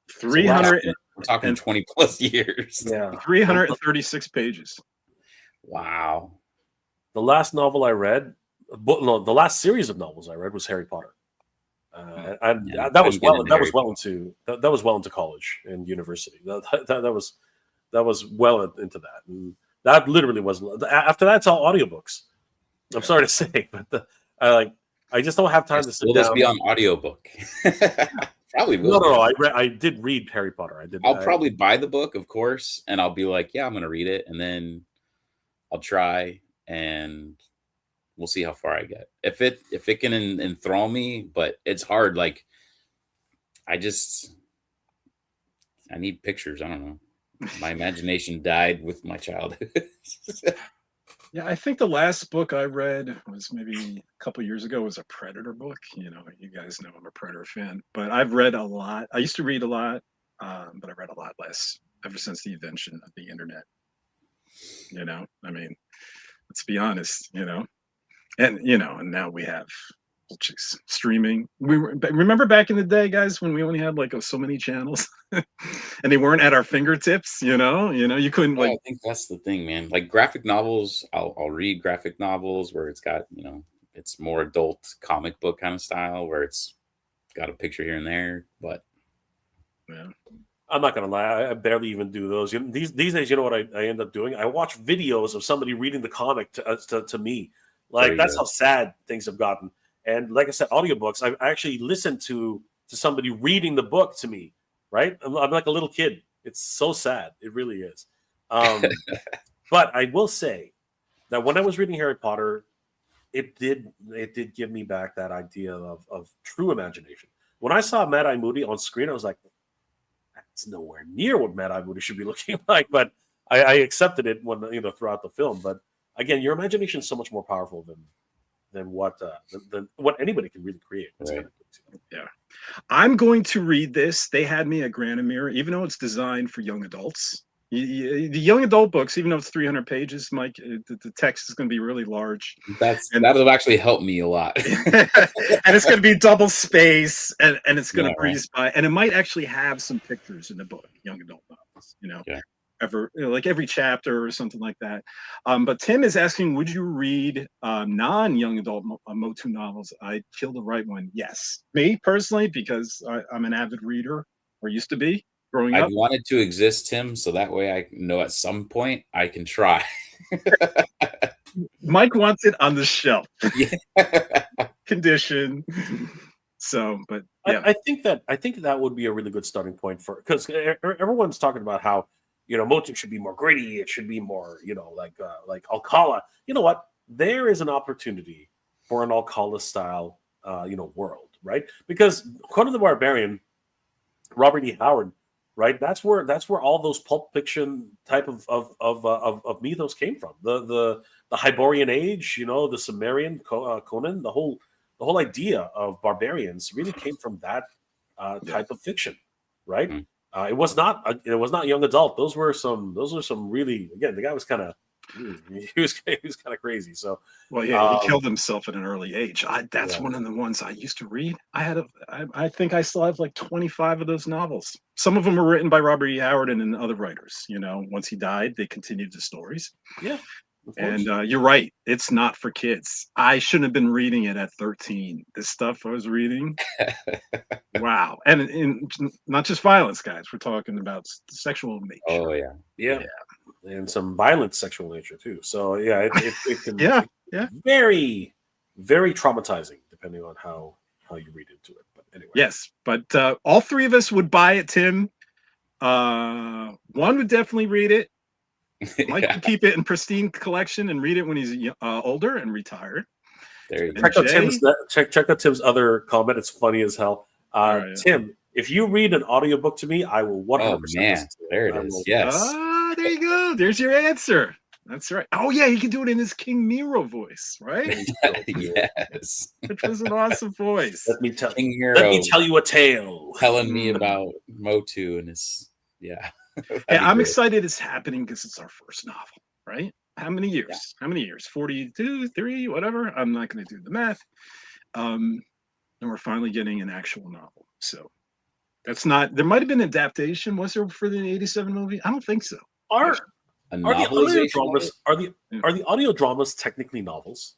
So 300 we're talking 20 plus years. Yeah. 336 pages. Wow. The last novel I read, no, the last series of novels I read was Harry Potter. And Yeah, that was couldn't get well into well into that was well into college and university. That was well into that. And that literally was after that, it's all audiobooks. I'm sorry to say, but I just don't have time to sit Will down. this be on audiobook? Probably will. No. I did read Harry Potter. I'll probably buy the book, of course, and I'll be like, yeah, I'm going to read it, and then I'll try, and we'll see how far I get. If it can enthrall me, but it's hard. Like, I need pictures. I don't know. My imagination died with my childhood. Yeah, I think the last book I read was maybe a couple years ago. Was a Predator book. You know, you guys know I'm a Predator fan, but I've read a lot. I used to read a lot, but I read a lot less ever since the invention of the internet. You know, I mean, let's be honest. You know, and now we have streaming. Remember back in the day, guys, when we only had like so many channels, and they weren't at our fingertips. You couldn't I think that's the thing, man. Like graphic novels, I'll read graphic novels where it's got it's more adult comic book kind of style where it's got a picture here and there. But yeah. I'm not gonna lie, I barely even do those. These days, you know what I end up doing? I watch videos of somebody reading the comic to me. Like that's how sad things have gotten. And like I said, audiobooks, I actually listened to somebody reading the book to me, right? I'm like a little kid. It's so sad. It really is. But I will say that when I was reading Harry Potter, it did give me back that idea of true imagination. When I saw Mad-Eye Moody on screen, I was like, that's nowhere near what Mad-Eye Moody should be looking like. But I accepted it when throughout the film. But again, your imagination is so much more powerful than what anybody can really create. Right. Yeah. I'm going to read this. They had me at Granomere, even though it's designed for young adults. The young adult books, even though it's 300 pages, Mike, the text is going to be really large. That'll actually help me a lot. And it's going to be double space, and it's going to breeze by. And it might actually have some pictures in the book, young adult novels, Yeah. Like every chapter or something like that. But Tim is asking, would you read non-young adult MOTU novels? I killed the right one. Yes. Me personally, because I'm an avid reader, or used to be growing up. I wanted to exist, Tim, so that way I know at some point I can try. Mike wants it on the shelf. Yeah. Condition. So, but yeah. I think that would be a really good starting point because everyone's talking about how MOTU should be more gritty. It should be more, like Alcala. You know what? There is an opportunity for an Alcala style, world, right? Because Conan the Barbarian, Robert E. Howard, right? That's where all those pulp fiction type of mythos came from. The Hyborian Age, the Sumerian Conan, the whole idea of barbarians really came from that type of fiction, right? Mm-hmm. It was not young adult. Those were some really, again, the guy was kind of he was kind of crazy. So he killed himself at an early age. That's one of the ones I used to read. I think I still have like 25 of those novels. Some of them were written by Robert E. Howard and other writers. Once he died, they continued the stories. Yeah. And you're right. It's not for kids. I shouldn't have been reading it at 13. This stuff I was reading. Wow. And not just violence, guys. We're talking about sexual nature. Oh, yeah. Yeah. And some violent sexual nature, too. So, yeah, it can be very, very traumatizing, depending on how you read into it. But anyway. Yes. But all three of us would buy it, Tim. One would definitely read it. Mike can keep it in pristine collection and read it when he's older and retired. There you go. Check out Tim's other comment. It's funny as hell. Tim, if you read an audiobook to me, I will 100%. Oh, man. There it is. Yes. There you go. There's your answer. That's right. Oh, yeah. He can do it in his King Nero voice, right? Yes. Which was an awesome voice. Let me tell King you a tale. Telling me about MOTU and his, yeah. And I'm excited it's happening because it's our first novel, right? How many years? Yeah. How many years? 42, 3, whatever. I'm not going to do the math. And we're finally getting an actual novel. So that's not. There might have been adaptation. Was there for the '87 movie? I don't think so. Are A are the audio novelization of dramas it? are the audio dramas technically novels?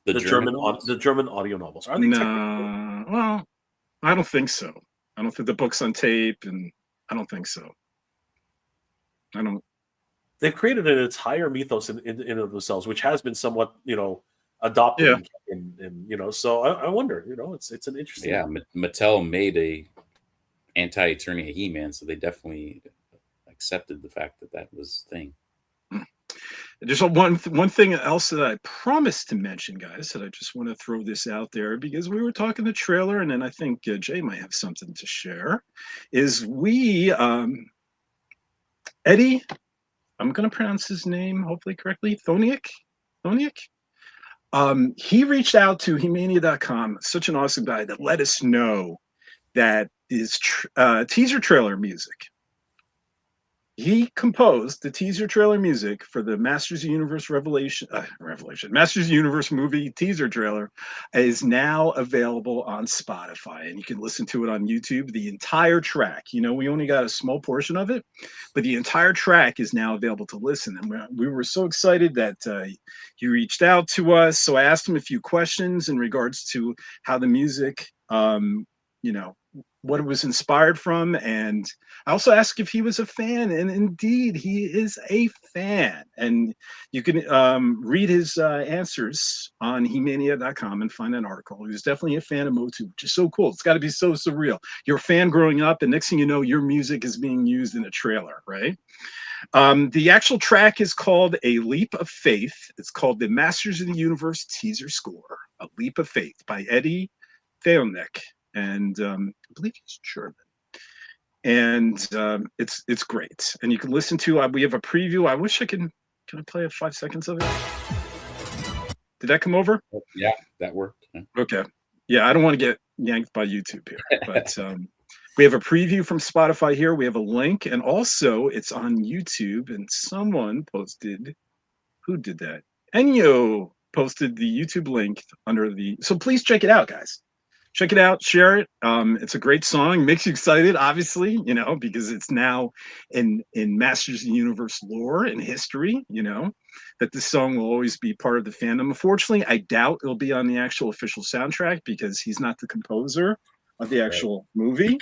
The German ones? The German audio novels, are they technically? No, well, I don't think so. I don't think the book's on tape, and I don't think so. I don't. They've created an entire mythos in of themselves, which has been somewhat, adopted. Yeah. And so I wonder, it's an interesting. Yeah, Mattel made a anti-Eternia He-Man, so they definitely accepted the fact that that was a thing. There's one thing else that I promised to mention, guys, that I just want to throw this out there because we were talking the trailer, and then I think Jay might have something to share. Is Eddie, I'm going to pronounce his name hopefully correctly, Thoniak. He reached out to He-Mania.com, such an awesome guy, that let us know that his teaser trailer music. He composed the teaser trailer music for the Masters of Universe Masters of Universe movie teaser trailer is now available on Spotify, and you can listen to it on YouTube. The entire track, we only got a small portion of it, but the entire track is now available to listen. And we were so excited that he reached out to us. So I asked him a few questions in regards to how the music, what it was inspired from, and I also asked if he was a fan, and indeed he is a fan. And you can read his answers on He-Mania.com and find an article. He was definitely a fan of Motu, which is so cool. It's got to be so surreal. You're a fan growing up, and next thing you know, your music is being used in a trailer, right? The actual track is called A Leap of Faith. It's called the Masters of the Universe teaser score, A Leap of Faith by Eddie Theonek. And I believe he's German, and it's great. And you can listen to. We have a preview. I wish I can. Can I play 5 seconds of it? Did that come over? Yeah, that worked. Yeah. Okay. Yeah, I don't want to get yanked by YouTube here, but we have a preview from Spotify here. We have a link, and also it's on YouTube. And someone posted. Who did that? Enyo posted the YouTube link under the. So please check it out, guys. Check it out, share it. It's a great song. Makes you excited, obviously, because it's now in Masters of the Universe lore and history, that this song will always be part of the fandom. Unfortunately, I doubt it'll be on the actual official soundtrack because he's not the composer of the actual movie,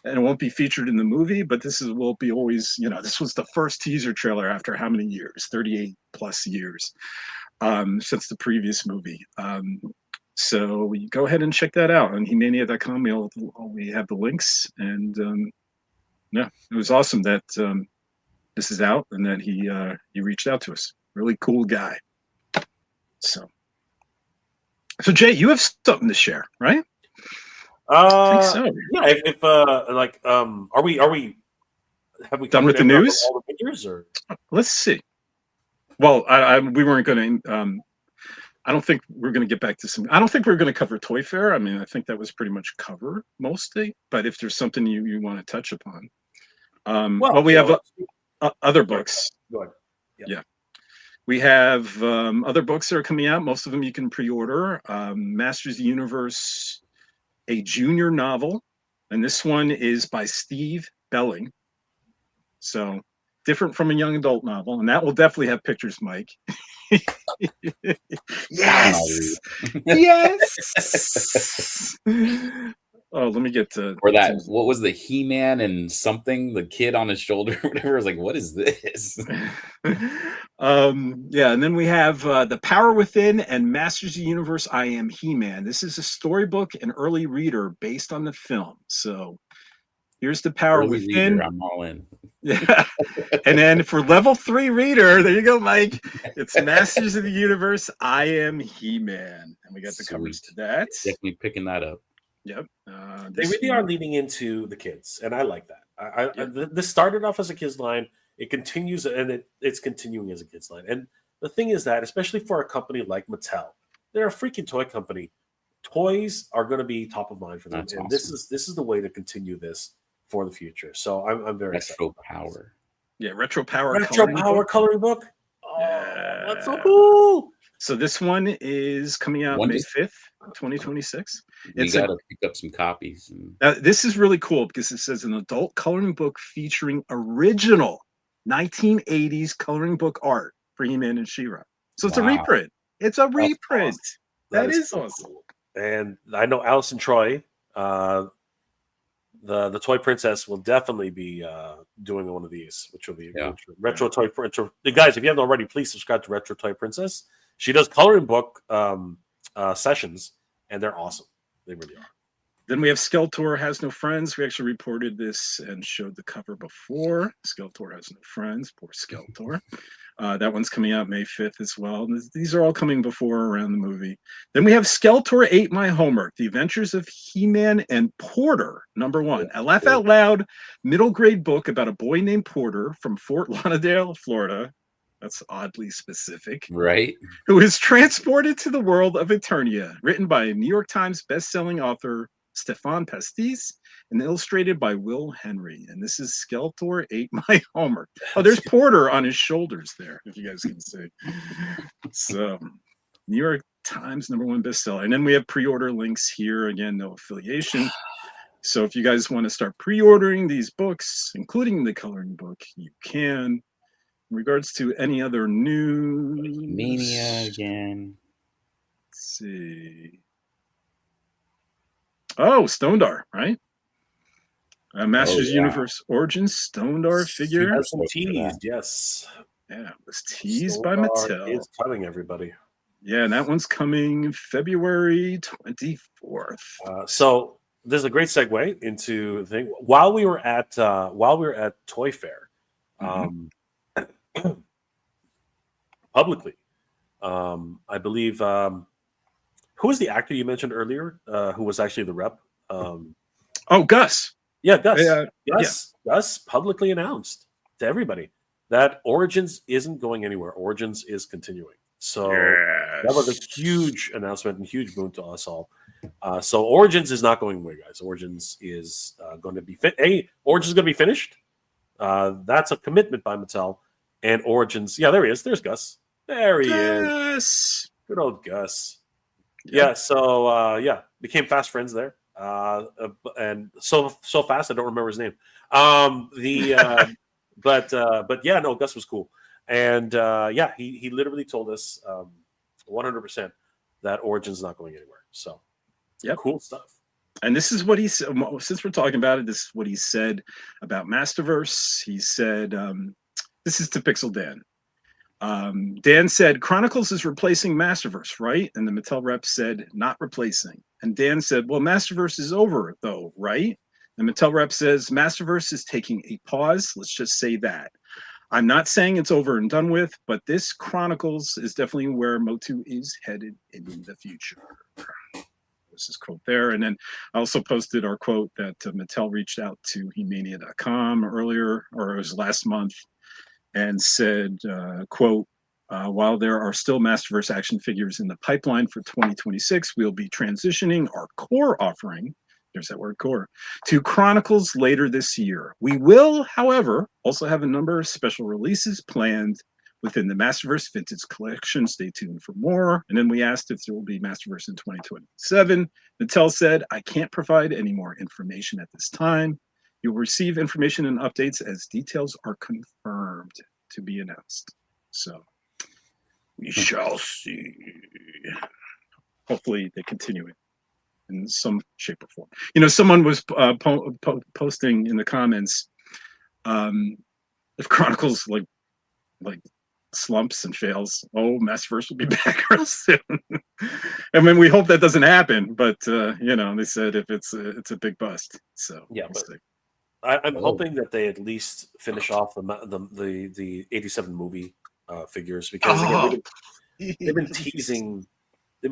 and it won't be featured in the movie, but will be always, this was the first teaser trailer after how many years? 38 plus years since the previous movie. So you go ahead and check that out on He-Mania.com. We have the links, and it was awesome that this is out and that he reached out to us. Really cool guy. So Jay, you have something to share, right? I think so. Yeah. If are we have we done with the news? All the pictures, or let's see. Well, we weren't going to. I don't think we're going to get back to some. I don't think we're going to cover Toy Fair. I mean, I think that was pretty much covered mostly. But if there's something you want to touch upon, we have other books. Go ahead. Yeah. We have other books that are coming out. Most of them you can pre-order. Masters of the Universe, a junior novel, and this one is by Steve Belling. So different from a young adult novel, and that will definitely have pictures, Mike. Yes. Yes. Oh, let me get to or that. What was the He-Man and something? The kid on his shoulder, whatever. I was like, what is this? And then we have The Power Within and Masters of the Universe. I Am He-Man. This is a storybook and early reader based on the film. So here's The Power early Within. Reader, I'm all in. Yeah. And then for level 3 reader, there you go, Mike. It's Masters of the Universe. I Am He-Man. And we got the covers to that. Definitely picking that up. Yep. They really are leading into the kids, and I like that. This started off as a kids line. It continues, and it's continuing as a kids line. And the thing is that, especially for a company like Mattel, they're a freaking toy company. Toys are going to be top of mind for them, That's and awesome. this is the way to continue this for the future. So I'm very excited. Power. Yeah, Retro Power Retro coloring Power book. coloring book. Oh, Yeah. that's so cool. So this one is coming out May just- 5th, 2026. We It's got to pick up some copies. this is really cool because it says an adult coloring book featuring original 1980s coloring book art for He-Man and She-Ra. So it's a Wow. reprint. It's a reprint. awesome. That is so awesome. cool. And I know Allison Troy, the toy princess, will definitely be doing one of these, which will be retro toy princess. Guys, if you haven't already, please subscribe to Retro Toy Princess. She does coloring book sessions, and they're awesome. They really are. Then we have Skeletor Has No Friends. We actually reported this and showed the cover before. Skeletor Has No Friends. Poor Skeletor. That one's coming out May 5th as well. These are all coming before around the movie. Then we have Skeletor Ate My Homework, The Adventures of He-Man and Porter, #1. A laugh out loud middle grade book about a boy named Porter from Fort Lauderdale, Florida. That's oddly specific. Right. Who is transported to the world of Eternia, written by New York Times bestselling author Stefan Pastis and illustrated by Will Henry. And this is Skeletor Ate My Homework. Oh, there's Porter on his shoulders there, if you guys can see. So, New York Times #1 bestseller. And then we have pre-order links here. Again, no affiliation. So if you guys want to start pre-ordering these books, including the coloring book, you can. In regards to any other news, Mania again. Let's see. Oh, Stondar, right? Masters Universe Origins Stondar figure. Has some teased, yes. Yeah, it was teased Stondar by Mattel. is coming, everybody. Yeah, and that one's coming February 24th. So there's a great segue into the thing. While we were at Toy Fair, publicly, I believe. Who was the actor you mentioned earlier? Who was actually the rep? Gus. Yeah, Gus. Gus publicly announced to everybody that Origins isn't going anywhere. Origins is continuing. So that was a huge announcement and huge boon to us all. So Origins is not going away, guys. Origins is going to be Origins is going to be finished. That's a commitment by Mattel. And Origins, there he is. There's Gus. There he is. Good old Gus. Yeah. So became fast friends there. And so fast I don't remember his name. But yeah, no, Gus was cool. And he literally told us 100% that Origin's not going anywhere. So cool stuff. And this is what he said. Since we're talking about it, this is what he said about Masterverse. He said, this is to Pixel Dan. Dan said, Chronicles is replacing Masterverse, right? And the Mattel rep said, not replacing. And Dan said, well, Masterverse is over, though, right? And Mattel rep says, Masterverse is taking a pause. Let's just say that. I'm not saying it's over and done with, but this Chronicles is definitely where Motu is headed in the future. This is quote there. And then I also posted our quote that Mattel reached out to He-Mania.com earlier, or it was last month, and said, quote, while there are still Masterverse action figures in the pipeline for 2026, we'll be transitioning our core offering, there's that word core, to Chronicles later this year. We will, however, also have a number of special releases planned within the Masterverse Vintage Collection. Stay tuned for more. And then we asked if there will be Masterverse in 2027. Mattel said, I can't provide any more information at this time. You'll receive information and updates as details are confirmed to be announced. So we shall see. Hopefully they continue it in some shape or form. Someone was posting in the comments, if Chronicles like slumps and fails, Masterverse will be back real soon. I mean, we hope that doesn't happen, but they said if it's a big bust. So yeah, we'll see. I'm hoping that they at least finish off the 87 movie figures, because again, they've been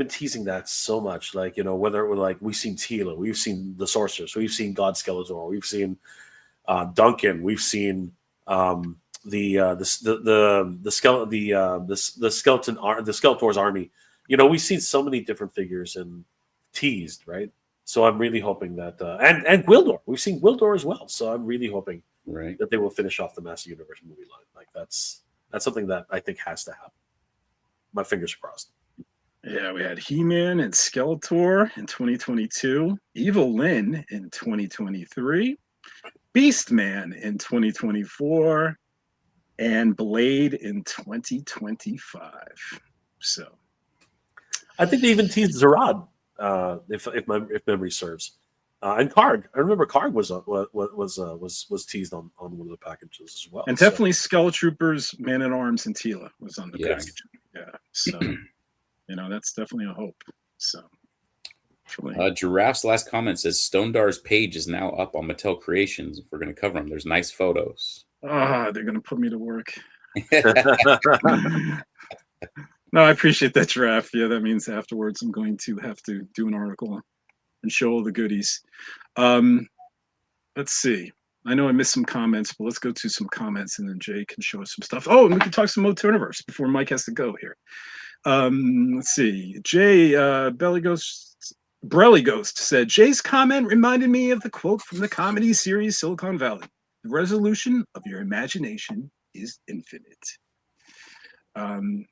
teasing that so much. Like, whether it was we've seen Tila, we've seen the Sorceress, we've seen God Skeletor, we've seen Duncan, we've seen the Skeletor's army. We've seen so many different figures and teased, right? So I'm really hoping that and Gwildor, we've seen Gwildor as well. So I'm really hoping Right. that they will finish off the Master Universe movie line. Like that's something that I think has to happen. My fingers crossed. Yeah, we had He-Man and Skeletor in 2022, Evil Lyn in 2023, Beastman in 2024, and Blade in 2025. So, I think they even teased Zerad, if memory serves, and Karg. I remember Karg was teased on one of the packages as well. and definitely Skeletroopers, Man at Arms, and Tila was on the package. Yeah, so that's definitely a hope. So, Giraffe's last comment says Stone Dar's page is now up on Mattel Creations. If we're going to cover them, there's nice photos. they're going to put me to work. No, I appreciate that, Giraffe. Yeah, that means afterwards I'm going to have to do an article and show all the goodies. Let's see. I know I missed some comments, but let's go to some comments and then Jay can show us some stuff. Oh, and we can talk some MOTUNIVERSE before Mike has to go here. Let's see. Jay Brelly Ghost said, Jay's comment reminded me of the quote from the comedy series Silicon Valley. The resolution of your imagination is infinite. Let's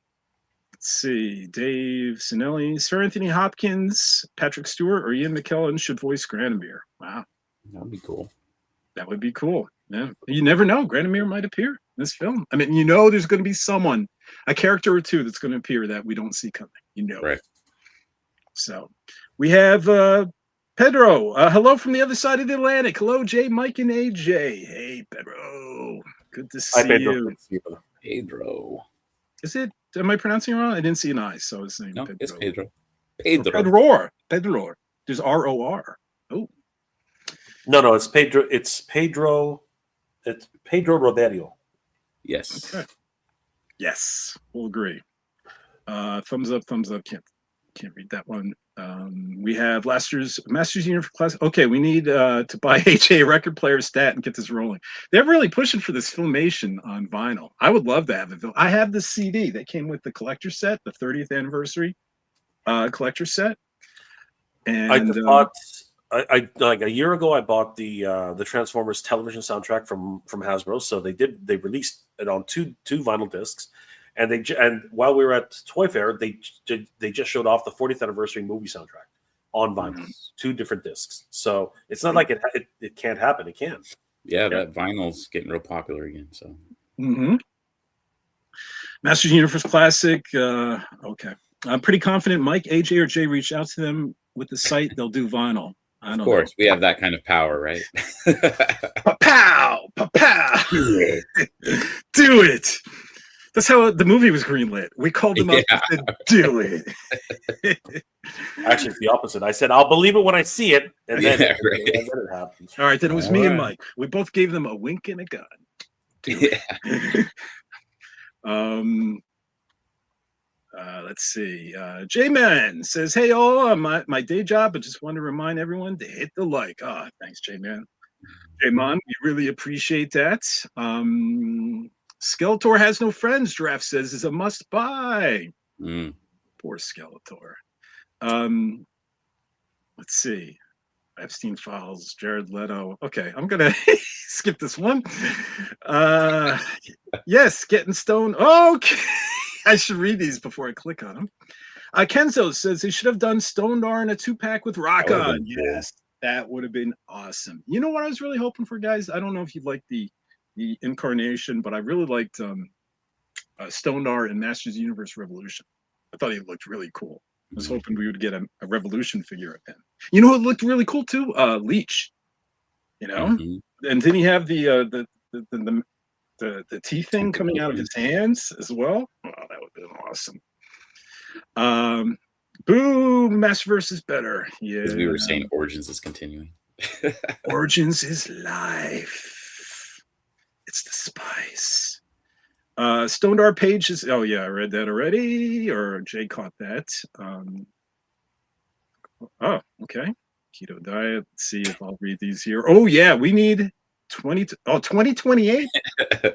see. Dave Sinelli, Sir Anthony Hopkins, Patrick Stewart, or Ian McKellen should voice Granomir. Wow. That'd be cool. That would be cool. Yeah. You never know. Granomir might appear in this film. I mean, there's going to be someone, a character or two that's going to appear that we don't see coming. Right. So we have Pedro. Hello from the other side of the Atlantic. Hello, Jay, Mike, and AJ. Hey, Pedro. Good to see you. Pedro. Is it? Am I pronouncing it wrong? I didn't see an I, so I was saying No, Pedro. it's Pedro. Pedro. There's R-O-R. Oh. No, it's Pedro. It's Pedro. It's Pedro Roderio. Yes. Okay. Yes, we'll agree. Thumbs up. Can't read that one. We have Masters Universe Class. Okay, we need to buy HA record player stat and get this rolling. They're really pushing for this Filmation on vinyl. I would love to have it. I have the CD that came with the collector set, the 30th anniversary collector set. And I like a year ago, I bought the Transformers television soundtrack from Hasbro. So they released it on two vinyl discs. And while we were at Toy Fair, they just showed off the 40th anniversary movie soundtrack on vinyl, 2 different discs. So it's not like it can't happen. It can. Yeah, that vinyl's getting real popular again. So, Masters Universe Classic. Okay, I'm pretty confident Mike, AJ, or Jay reached out to them with the site. They'll do vinyl. Of course, we have that kind of power, right? Pow! Do it. That's how the movie was greenlit. We called them up and said, do it. Actually, it's the opposite. I said, I'll believe it when I see it. And then, and then it happens. All right, then it was me and Mike. We both gave them a wink and a gun. Let's see. J-Man says, hey, all, my day job, but just want to remind everyone to hit the like. Thanks, J-Man. J-Man, we really appreciate that. Skeletor has no friends, Giraffe says, is a must buy. Poor Skeletor. Let's see. Epstein Files, Jared Leto. Okay, I'm gonna skip this one. Yes, getting stoned. Okay. I should read these before I click on them. Kenzo says they should have done Stone Dar in a 2-pack with Rock On. Yes, that would have been awesome. You know what I was really hoping for, guys? I don't know if you'd like the incarnation, but I really liked Stone Dar and Masters Universe Revolution. I thought he looked really cool. I was hoping we would get a Revolution figure of him. You know what looked really cool too? Leech. You know, and didn't he have the teeth thing coming out of his hands as well? Oh, that would have been awesome. Boom, Masterverse is better. Yeah, as we were saying, Origins is continuing. Origins is life. It's the spice. Stone Dar Page is. Oh yeah, I read that already. Or Jay caught that. Oh, okay. Keto diet. Let's see if I'll read these here. Oh yeah, we need 2028.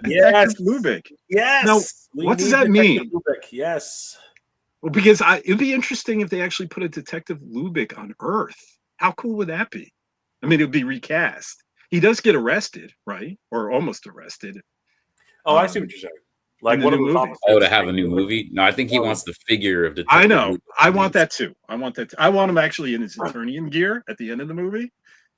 Yes, Lubick. Yes. Now, what does that mean? Lubick. Yes. Well, because it'd be interesting if they actually put a Detective Lubick on Earth. How cool would that be? I mean, it would be recast. He does get arrested, right? Or almost arrested. Oh, I see what you're saying. Like in the one of new those movie. officers. Oh, to have a new movie? No, I think he wants the figure of Detective. I know. Luke. I want that too. I want that. I want him actually in his Eternian gear at the end of the movie.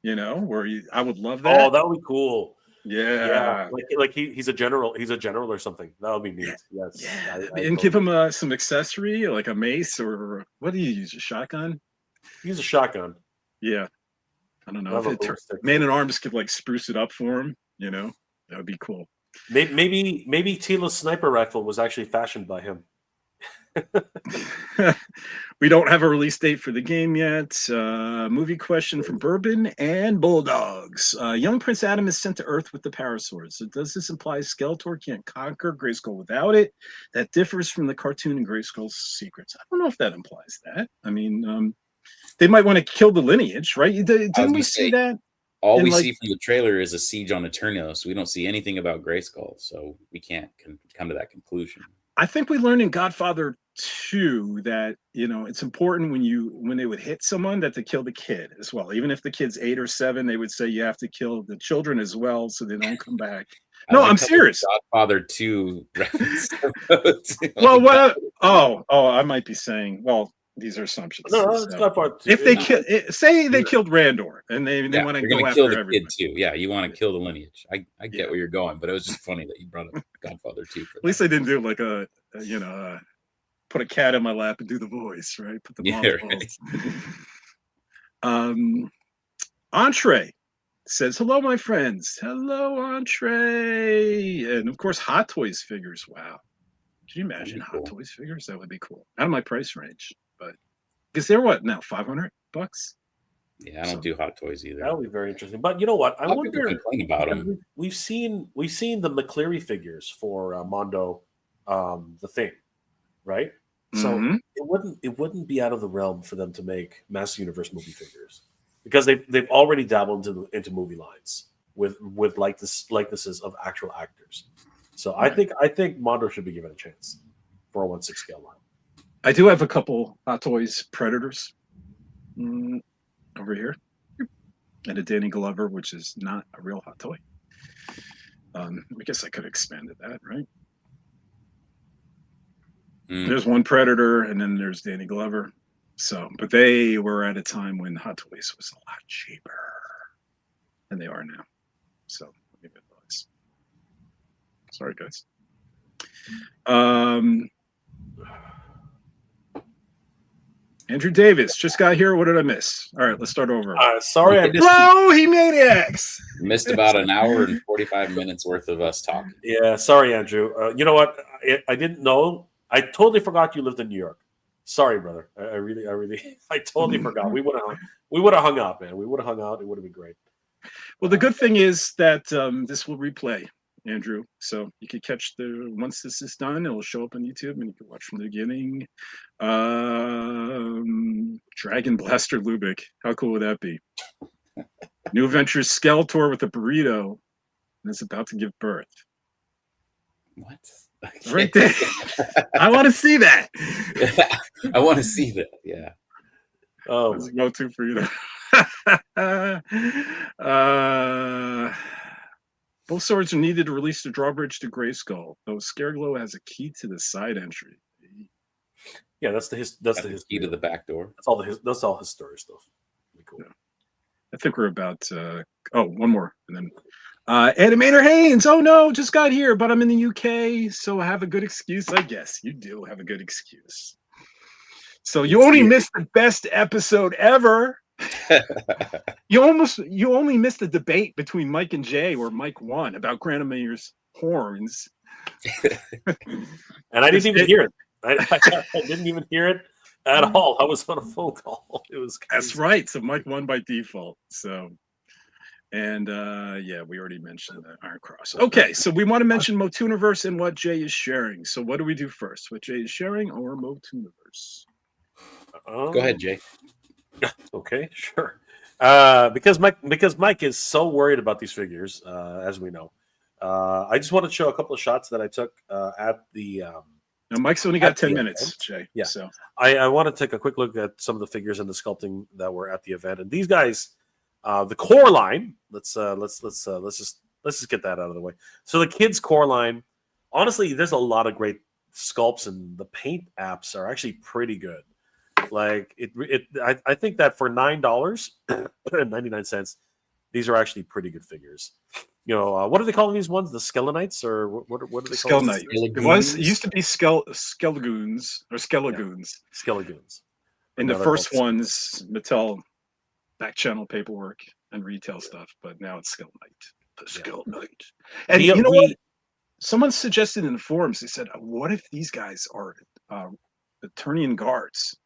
You know, I would love that. Oh, that would be cool. Yeah. Like he's a general. He's a general or something. That would be neat. Yes. Yeah. I And totally give him some accessory, like a mace, or what do you use? A shotgun? use a shotgun. Yeah. I don't know. Have a If ballistic. Man at Arms could like spruce it up for him, you know, that would be cool. Maybe Tila's sniper rifle was actually fashioned by him. We don't have a release date for the game yet. Movie question from Bourbon and Bulldogs. Young Prince Adam is sent to Earth with the power sword. So does this imply Skeletor can't conquer Grayskull without it? That differs from the cartoon and Grayskull's secrets. I don't know if that implies that. I mean, they might want to kill the lineage, right? Didn't we see that? All we see from the trailer is a siege on Eternia, so we don't see anything about Grayskull, so we can't come to that conclusion. I think we learned in Godfather 2 that, you know, it's important when they would hit someone that to kill the kid as well. Even if the kid's 8 or 7, they would say you have to kill the children as well so they don't come back. No, I'm serious. Godfather 2 reference. Well, I might be saying, well, these are assumptions. No, it's Godfather 2. If they they killed Randor and they want to go after kill the everyone. kid too. Yeah, you want to kill the lineage. I get where you're going, but it was just funny that you brought up Godfather 2. At least they didn't do like put a cat in my lap and do the voice, right? Put the right. Entree says, hello, my friends. Hello, Entree. And of course, Hot Toys figures. Wow. Can you imagine Hot Toys figures? That would be cool. Out of my price range, but because they're what now, $500? Yeah, I don't do Hot Toys either. That would be very interesting. But you know what? I wonder. Complain about them. We've seen the McCleary figures for Mondo, the Thing, right? So it wouldn't be out of the realm for them to make Master Universe movie figures because they've already dabbled into movie lines with likenesses of actual actors. So I think Mondo should be given a chance for a 1/6 scale line. I do have a couple Hot Toys Predators over here, and a Danny Glover, which is not a real Hot Toy. I guess I could have expanded that, right? There's one Predator, and then there's Danny Glover. So, but they were at a time when Hot Toys was a lot cheaper than they are now. So, let me advise. Sorry, guys. Andrew Davis just got here. What did I miss? All right, let's start over. Sorry, I missed. Hello, He-Maniacs. Missed about an hour and 45 minutes worth of us talking. Yeah, sorry, Andrew. You know what? I didn't know. I totally forgot you lived in New York. Sorry, brother. I totally forgot. We would have hung out, man. We would have hung out. It would have been great. Well, the good thing is that this will replay, Andrew. So you can catch once this is done, it will show up on YouTube and you can watch from the beginning. Dragon Blaster Lubick. How cool would that be? New Adventures Skeletor with a burrito and it's about to give birth. What? Right there. I want to see that. I want to see that. Yeah. Oh, let's go to for you. Both swords are needed to release the drawbridge to Grayskull, though Scareglow has a key to the side entry. Yeah, that's the key to the back door. That's all his story stuff. Cool. Yeah. I think we're about one more and then Animator Haynes. Oh no, just got here, but I'm in the UK, so I have a good excuse. I guess you do have a good excuse. So you only missed the best episode ever. You only missed the debate between Mike and Jay, where Mike won about Granimator's horns. And I didn't even hear it. I didn't even hear it at all. I was on a phone call. It was crazy. That's right. So Mike won by default. So, and yeah, we already mentioned the Iron Cross. Okay, so we want to mention MOTUNIVERSE and what Jay is sharing. So what do we do first? What Jay is sharing or MOTUNIVERSE? Go ahead, Jay. Okay, sure. Because Mike is so worried about these figures, as we know. I just want to show a couple of shots that I took at the. Now, Mike's only got 10 minutes, Jay. Yeah. So I want to take a quick look at some of the figures and the sculpting that were at the event. And these guys, The core line. Let's just get that out of the way. So the kids core line. Honestly, there's a lot of great sculpts, and the paint apps are actually pretty good. Like I think that for $9.99, these are actually pretty good figures. What do they call these ones? The Skelenites, or what do they call them? It used to be Skelegoons or Skelegoons. Skelegoons. In the first ones, Mattel back channel paperwork and retail stuff, but now it's Skelenite. The Skelenite. And you know what? Someone suggested in the forums, they said, what if these guys are Eternian guards?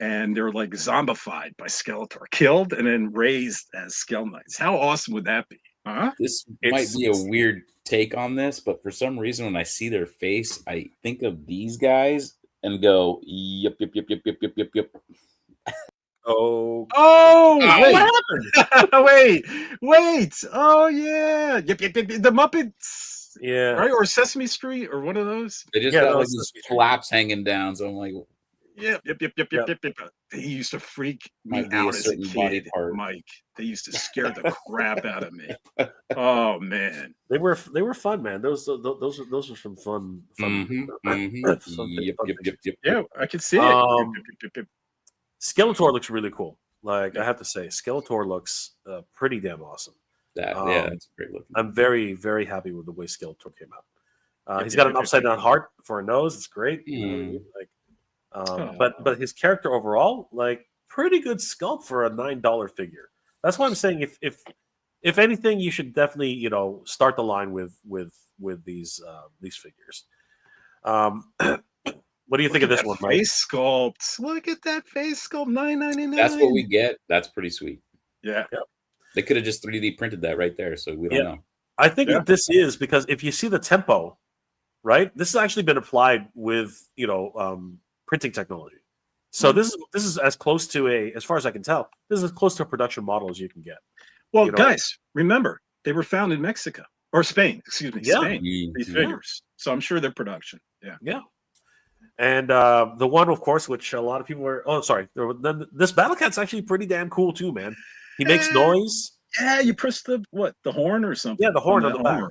And they're like zombified by Skeletor, killed and then raised as Skelenites. How awesome would that be? Huh? This might be a weird take on this, but for some reason, when I see their face, I think of these guys and go, yep. Oh, what happened? wait. Oh, yeah. Yep. The Muppets. Yeah. Right? Or Sesame Street or one of those. They just got like these flaps hanging down. So I'm like, Yep. They used to freak me out as a kid, Mike. They used to scare the crap out of me. Oh man, they were fun, man. Those were some fun. Yep. Yeah, I could see it. Skeletor looks really cool. Like I have to say, Skeletor looks pretty damn awesome. That's great looking. I'm very, very happy with the way Skeletor came out. He's got an upside down heart for a nose. It's great. But his character overall, like, pretty good sculpt for a $9 figure. That's why I'm saying if anything, you should definitely start the line with these figures. What do you think of this one, Mike? Face sculpt. Look at that face sculpt, $9.99. That's what we get. That's pretty sweet. Yeah. They could have just 3D printed that right there, so we don't know. I think this is because if you see the tempo, right? This has actually been applied with printing technology. So this is as close to as far as I can tell, this is as close to a production model as you can get. Well, guys, remember they were found in Mexico or Spain. Excuse me, Spain. These figures, so I'm sure they're production. Yeah. And the one, of course, which a lot of people were. Oh, sorry. This Battle Cat's actually pretty damn cool too, man. He makes noise. Yeah, you press the horn or something. Yeah, the horn on the back.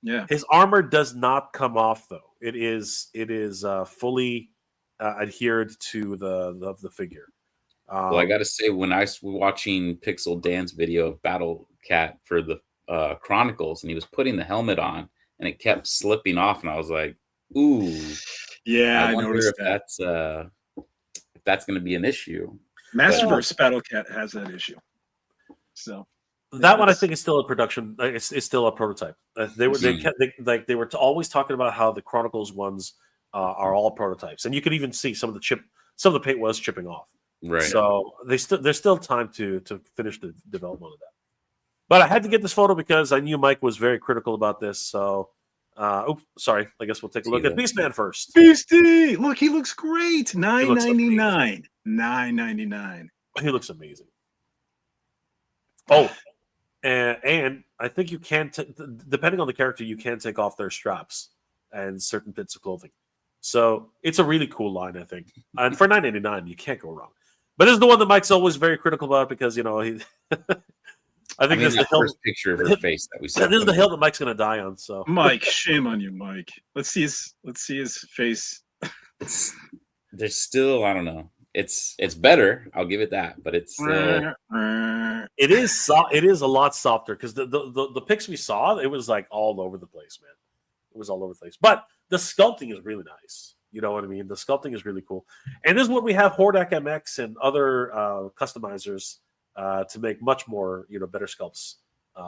Yeah. His armor does not come off though. It is fully adhered to the figure. Well, I got to say, when I was watching Pixel Dan's video of Battle Cat for the Chronicles, and he was putting the helmet on, and it kept slipping off, and I was like, "Ooh, yeah." I wonder if that's going to be an issue. Masterverse Battle Cat has that issue. So that one, I think, is still a production. It's still a prototype. They were always talking about how the Chronicles ones are all prototypes, and you could even see some of the paint was chipping off. Right. So there's still time to finish the development of that. But I had to get this photo because I knew Mike was very critical about this. So, sorry. I guess we'll take a look at Beastman first. Beastie, look, he looks great. $9.99. $9.99. He looks amazing. Oh, and I think you can, depending on the character, you can take off their straps and certain bits of clothing. So it's a really cool line, I think. And for $9.99, you can't go wrong. But this is the one that Mike's always very critical about because, he I think this is the first picture of her face that we saw. This is the hill that Mike's going to die on. So, Mike, shame on you, Mike. Let's see his face. There's still, I don't know. It's better. I'll give it that, but it's it is a lot softer because the pics we saw, it was like all over the place, man. It was all over the place, but the sculpting is really nice. You know what I mean? The sculpting is really cool, and this is what we have Hordak MX and other customizers to make much more better sculpts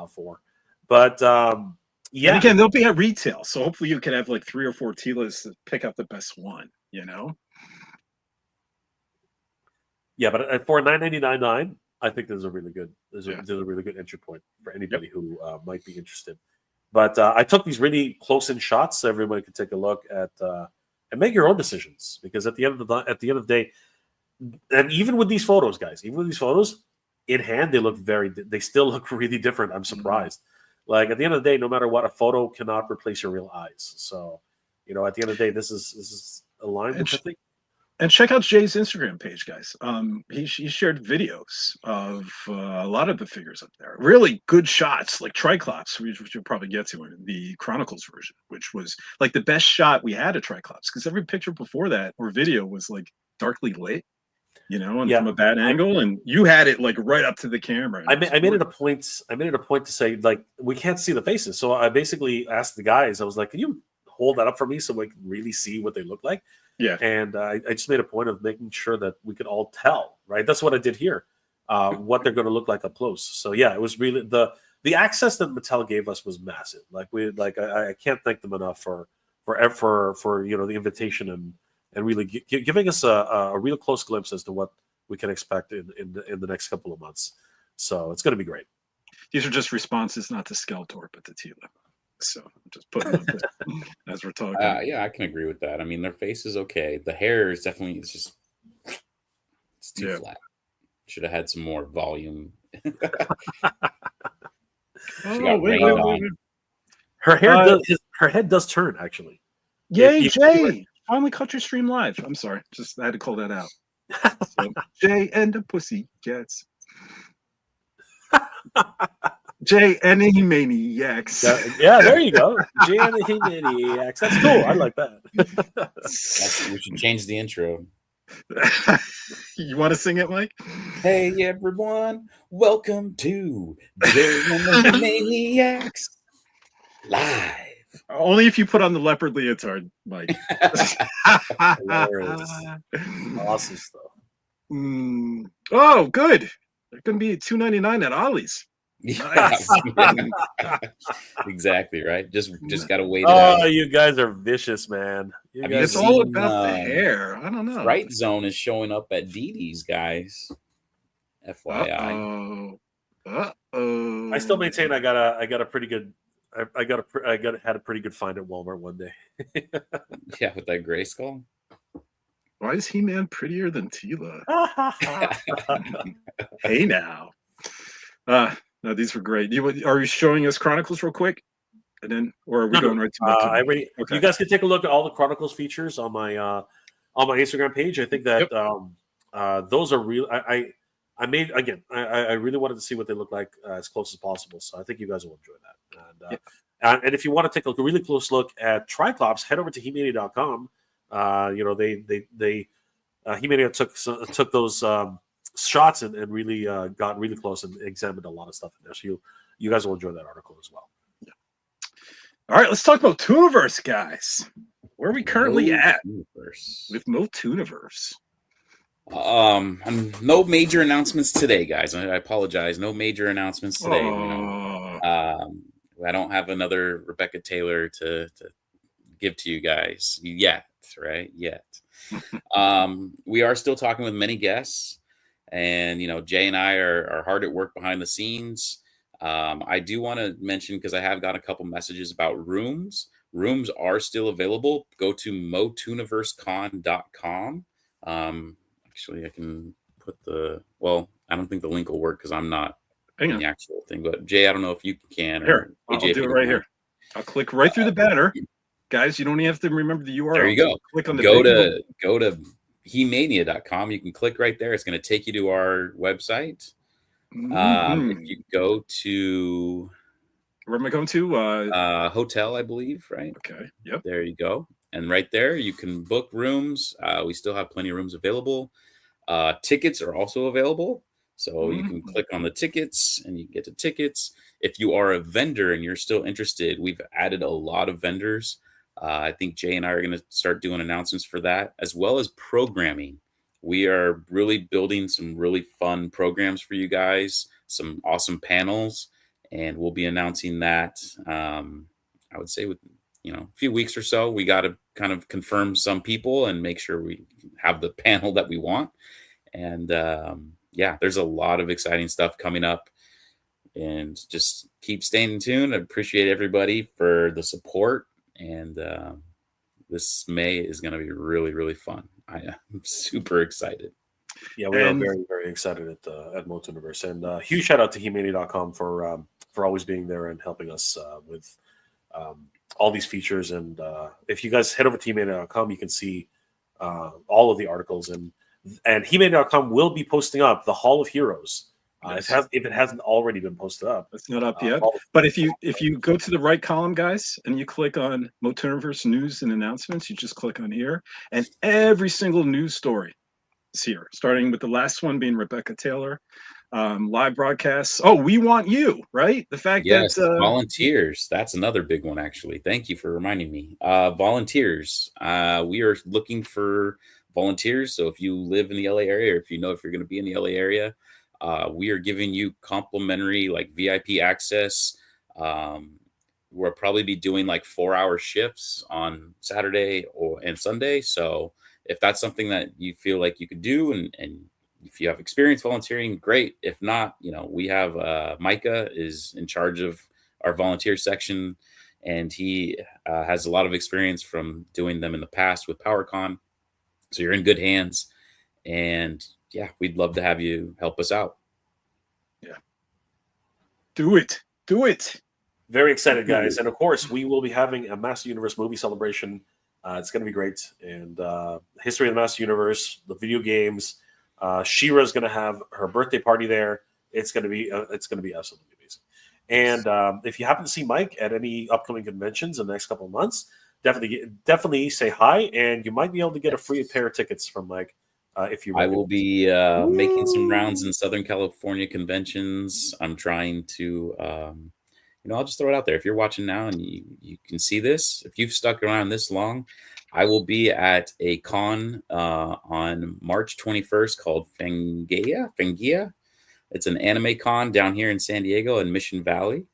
for. But and again, they'll be at retail, so hopefully you can have like 3 or 4 Tilas to pick up the best one. Yeah, but for $9.99, I think this is a really good. There's a really good entry point for anybody who might be interested. But I took these really close-in shots so everybody could take a look at and make your own decisions. Because at the end of the day, and even with these photos, guys, in hand they still look really different. I'm surprised. Like at the end of the day, no matter what, a photo cannot replace your real eyes. So at the end of the day, this is a line which I think And check out Jay's Instagram page, guys. He shared videos of a lot of the figures up there. Really good shots, like Triclops, which you'll probably get to in the Chronicles version, which was like the best shot we had of Triclops, because every picture before that or video was like darkly lit, and from a bad angle, and you had it like right up to the camera. I made it a point. I made it a point to say, like, we can't see the faces, so I basically asked the guys. I was like, "Can you hold that up for me so we can really see what they look like?" Yeah. And I just made a point of making sure that we could all tell, right? That's what I did here, what they're going to look like up close. So yeah, it was really the access that Mattel gave us was massive. Like I can't thank them enough for the invitation and really giving us a real close glimpse as to what we can expect in the next couple of months. So it's going to be great. These are just responses, not to Skeletor, but to Tila. So I'm just putting it up there as we're talking. Yeah, I can agree with that. I mean, their face is okay. The hair is definitely it's too flat. Should have had some more volume. Wait. Her hair, her head does turn actually. Yay, Jay! Finally caught your stream live. I'm sorry, just I had to call that out. So, Jay and the Pussycats. Jay and the He-Maniacs. Yeah, there you go. Jay and the He-Maniacs. That's cool. I like that. We should change the intro. You want to sing it, Mike? Hey, everyone. Welcome to Jay and the He-Maniacs live. Only if you put on the leopard leotard, Mike. Awesome stuff. Oh, good. They're going to be $2.99 at Ollie's. Nice. Exactly right. Just gotta wait it out. Oh, you guys are vicious, man. It's all about the hair. I don't know. Fright Zone is showing up at Didi's, guys. FYI. Uh-oh. I still maintain I got a pretty good. Had a pretty good find at Walmart one day. Yeah, with that gray skull. Why is He-Man prettier than Tila? Hey now. No, these were great. Are you showing us Chronicles real quick, and then, or are we going right to? Okay. You guys can take a look at all the Chronicles features on my Instagram page. I think that those are real. I made again. I really wanted to see what they look like as close as possible. So I think you guys will enjoy that. And if you want to take a really close look at Triclops, head over to He-Mania.com. He-Mania took those shots and really got really close and examined a lot of stuff in there. So you guys will enjoy that article as well. Yeah. All right, let's talk about MOTUNIVERSE, guys. Where are we currently at with MOTUNIVERSE? No major announcements today, guys. I apologize. No major announcements today. I don't have another Rebecca Taylor to give to you guys yet, right? Yet. We are still talking with many guests. And, Jay and I are hard at work behind the scenes. I do want to mention, because I have got a couple messages about rooms. Rooms are still available. Go to MOTUNIVERSECon.com. Actually, I can put I don't think the link will work because I'm not in the actual thing. But, Jay, I don't know if you can. Here, I'll do it right here. I'll click right through the banner. Guys, you don't even have to remember the URL. There you go. Click on the go to He-Mania.com. You can click right there. It's going to take you to our website. If you go to where am I going to? Hotel, I believe, right? Okay. Yep. There you go. And right there, you can book rooms. We still have plenty of rooms available. Tickets are also available. So you can click on the tickets and you can get to tickets. If you are a vendor and you're still interested, we've added a lot of vendors. I think Jay and I are going to start doing announcements for that, as well as programming. We are really building some really fun programs for you guys, some awesome panels, and we'll be announcing that, I would say, with a few weeks or so. We got to kind of confirm some people and make sure we have the panel that we want. And there's a lot of exciting stuff coming up. And just keep staying tuned. I appreciate everybody for the support. And this May is going to be really, really fun. I am super excited. Yeah, we are very, very excited at MOTUNIVERSE. And huge shout out to He-Mania.com for always being there and helping us with all these features. And if you guys head over to He-Mania.com, you can see all of the articles, and He-Man.com will be posting up the Hall of Heroes. Yes. If it hasn't already been posted up. It's not up yet. But if you go to the right column, guys, and you click on MOTUNIVERSE News and Announcements, you just click on here, and every single news story is here, starting with the last one being Rebecca Taylor. Live broadcasts. Oh, we want you, right? The fact Yes, that volunteers. That's another big one, actually. Thank you for reminding me. Volunteers. We are looking for volunteers. So if you live in the LA area, or if you going to be in the LA area, we are giving you complimentary like VIP access. We'll probably be doing like 4-hour shifts on Saturday and Sunday. So if that's something that you feel like you could do, and if you have experience volunteering, great. If not, we have Micah is in charge of our volunteer section, and he has a lot of experience from doing them in the past with PowerCon. So you're in good hands, and yeah, we'd love to have you help us out. Yeah. Do it. Very excited, guys. And of course, we will be having a Master Universe movie celebration. It's going to be great. And history of the Master Universe, the video games. She-Ra's going to have her birthday party there. It's going to be absolutely amazing. And if you happen to see Mike at any upcoming conventions in the next couple of months, definitely say hi, and you might be able to get a free pair of tickets from Mike. If you, I will be making some rounds in Southern California conventions. I'm trying to, I'll just throw it out there. If you're watching now and you can see this, if you've stuck around this long, I will be at a con on March 21st called Fangia. It's an anime con down here in San Diego in Mission Valley.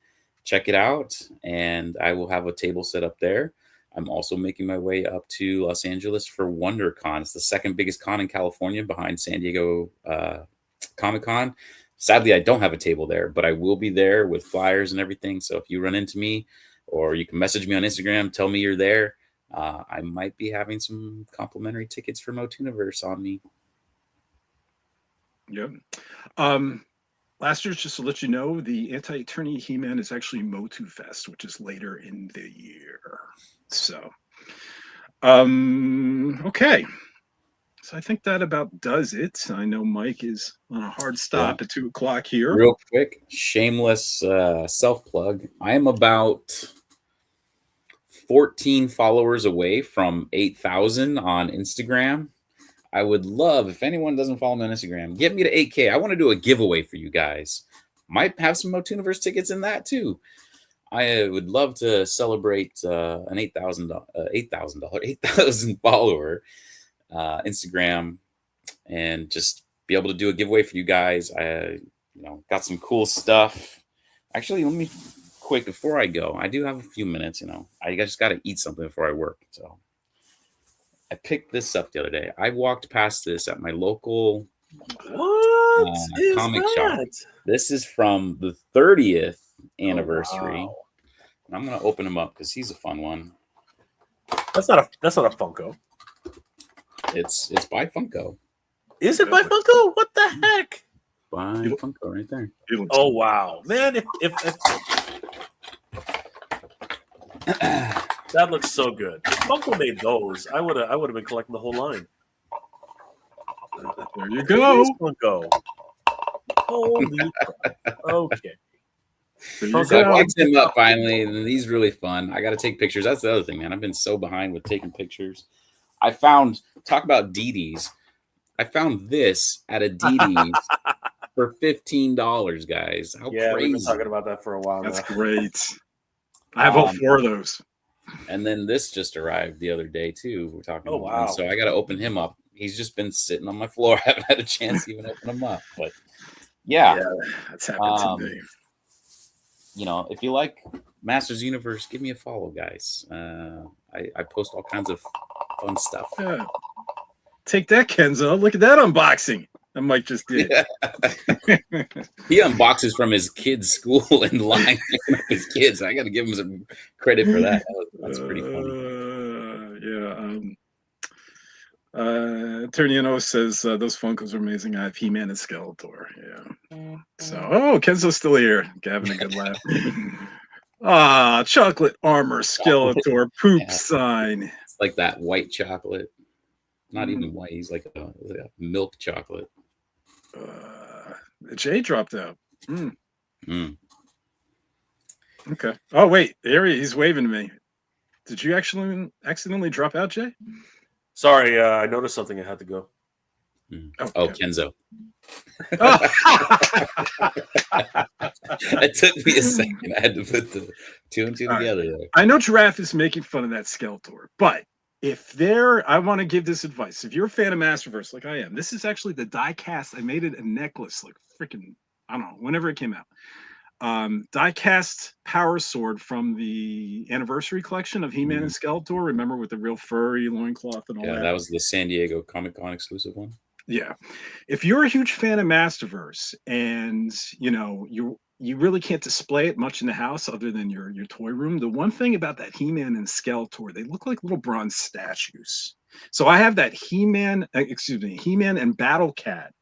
Check it out, and I will have a table set up there. I'm also making my way up to Los Angeles for WonderCon. It's the second biggest con in California behind San Diego Comic-Con. Sadly, I don't have a table there, but I will be there with flyers and everything. So if you run into me, or you can message me on Instagram, tell me you're there. I might be having some complimentary tickets for MOTUNIVERSE on me. Yep. Last year, just to let you know, the Anti-Eternity He-Man is actually MOTUFest, which is later in the year. So, okay. So I think that about does it. I know Mike is on a hard stop at 2 o'clock here. Real quick, shameless self-plug. I am about 14 followers away from 8,000 on Instagram. I would love, if anyone doesn't follow me on Instagram, get me to 8K. I want to do a giveaway for you guys. Might have some MOTUNIVERSE tickets in that too. I would love to celebrate an 8,000 follower Instagram, and just be able to do a giveaway for you guys. I got some cool stuff. Actually, let me quick before I go. I do have a few minutes. I just got to eat something before I work. So I picked this up the other day. I walked past this at my local comic shop. This is from the 30th anniversary. Oh, wow. And I'm gonna open him up because he's a fun one. That's not a Funko. It's by Funko. Is it by Funko? What the heck? By Funko right there. Oh wow, man! If that looks so good. If Funko made those, I would have been collecting the whole line. There you go. Funko. Holy crap. Okay. So I picked him up finally, and he's really fun. I got to take pictures. That's the other thing, man. I've been so behind with taking pictures. Talk about DDs. I found this at a DD's for $15, guys. How crazy. We've been talking about that for a while. That's great. I have all 4 of those. And then this just arrived the other day too. We're talking. Oh wow! So I got to open him up. He's just been sitting on my floor. I haven't had a chance to even open him up. But yeah that's happened to me. If you like Masters Universe, give me a follow, guys. I post all kinds of fun stuff. Yeah. Take that, Kenzo. Look at that unboxing. That Mike just did. Yeah. He unboxes from his kid's school in line with his kids. I got to give him some credit for that. That's pretty funny. Turniano says those Funkos are amazing. I have He-Man and Skeletor. Yeah. So, Kenzo's still here. Having a good laugh. Chocolate armor Skeletor poop sign. It's like that white chocolate. Not even white. He's like a milk chocolate. Jay dropped out. Mm. Mm. Okay. Oh wait, he's waving to me. Did you actually accidentally drop out, Jay? Sorry, I noticed something. I had to go. Mm. Oh, Oh, okay. Kenzo. Oh. It took me a second. I had to put the two and two together. There. I know Giraffe is making fun of that Skeletor, but I want to give this advice. If you're a fan of Masterverse like I am, this is actually the die cast. I made it a necklace, like freaking, I don't know, whenever it came out. Die cast power sword from the anniversary collection of He-Man and Skeletor. Remember, with the real furry loincloth and all that? Yeah, that was the San Diego Comic-Con exclusive one. Yeah. If you're a huge fan of Masterverse and you really can't display it much in the house other than your toy room, the one thing about that He-Man and Skeletor, they look like little bronze statues. So I have that He-Man and Battle Cat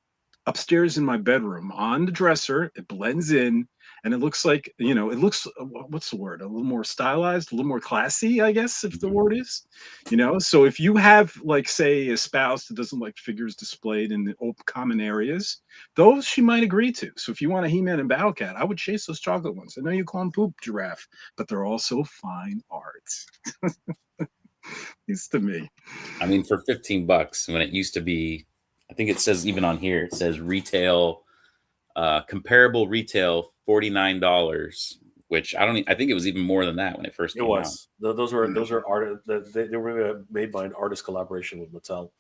upstairs in my bedroom on the dresser. It blends in and it looks like, it looks, what's the word? A little more stylized, a little more classy, I guess, if the word is, So if you have, like, say, a spouse that doesn't like figures displayed in the open common areas, those she might agree to. So if you want a He-Man and Battle Cat, I would chase those chocolate ones. I know you call them poop, Giraffe, but they're also fine art. It's to me. I mean, for $15, when it used to be, I think it says even on here, it says retail, comparable retail $49, which I think it was even more than that when it first came out. Those are art. They were made by an artist collaboration with Mattel.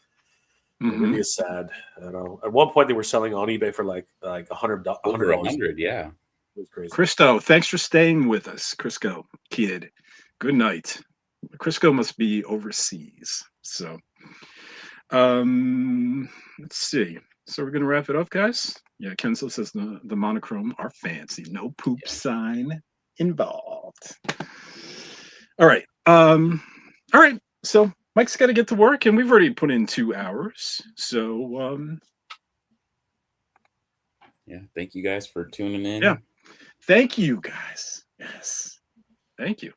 It really is sad. I know. At one point, they were selling on eBay for like $100. Over $100, yeah. It was crazy. Christo, thanks for staying with us, Crisco kid. Good night. Crisco must be overseas. So, let's see. So we're gonna wrap it up, guys. Yeah, Kenzo says the monochrome are fancy. No poop sign involved. All right. All right. So Mike's got to get to work, and we've already put in 2 hours. So yeah, thank you guys for tuning in. Yeah. Thank you guys. Yes. Thank you.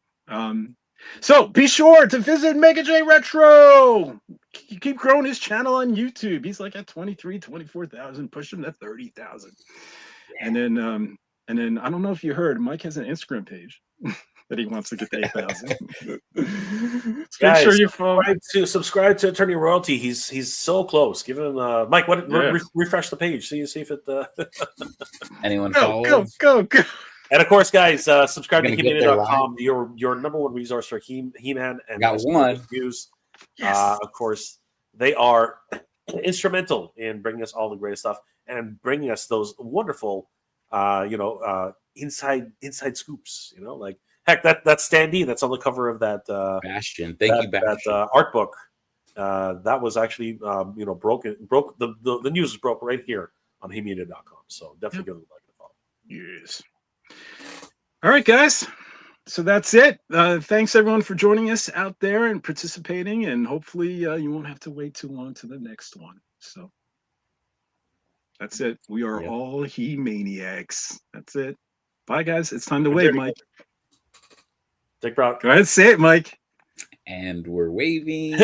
So be sure to visit Mega J Retro. Keep growing his channel on YouTube. He's like at 24,000. Push him to 30,000. Yeah. And then I don't know if you heard, Mike has an Instagram page that he wants to get to 8,000. Make sure you subscribe to Attorney Royalty. He's so close. Give him Mike. Refresh the page. See if it. Anyone go. And of course, guys, subscribe to He-Man.com, your number one resource for He-Man and got one reviews. Yes. Of course, they are instrumental in bringing us all the greatest stuff and bringing us those wonderful, inside scoops. Like heck, that standee that's on the cover of that Bastion. Thank you, Bastion. That art book. That was actually broke. The news was broke right here on He-Media.com. So definitely give them a like and follow. Yes. All right, guys. So that's it. Thanks, everyone, for joining us out there and participating. And hopefully you won't have to wait too long to the next one. So that's it. We are all He-Maniacs. That's it. Bye, guys. It's time to wave, Mike. Dick Brown. Go ahead, say it, Mike. And we're waving.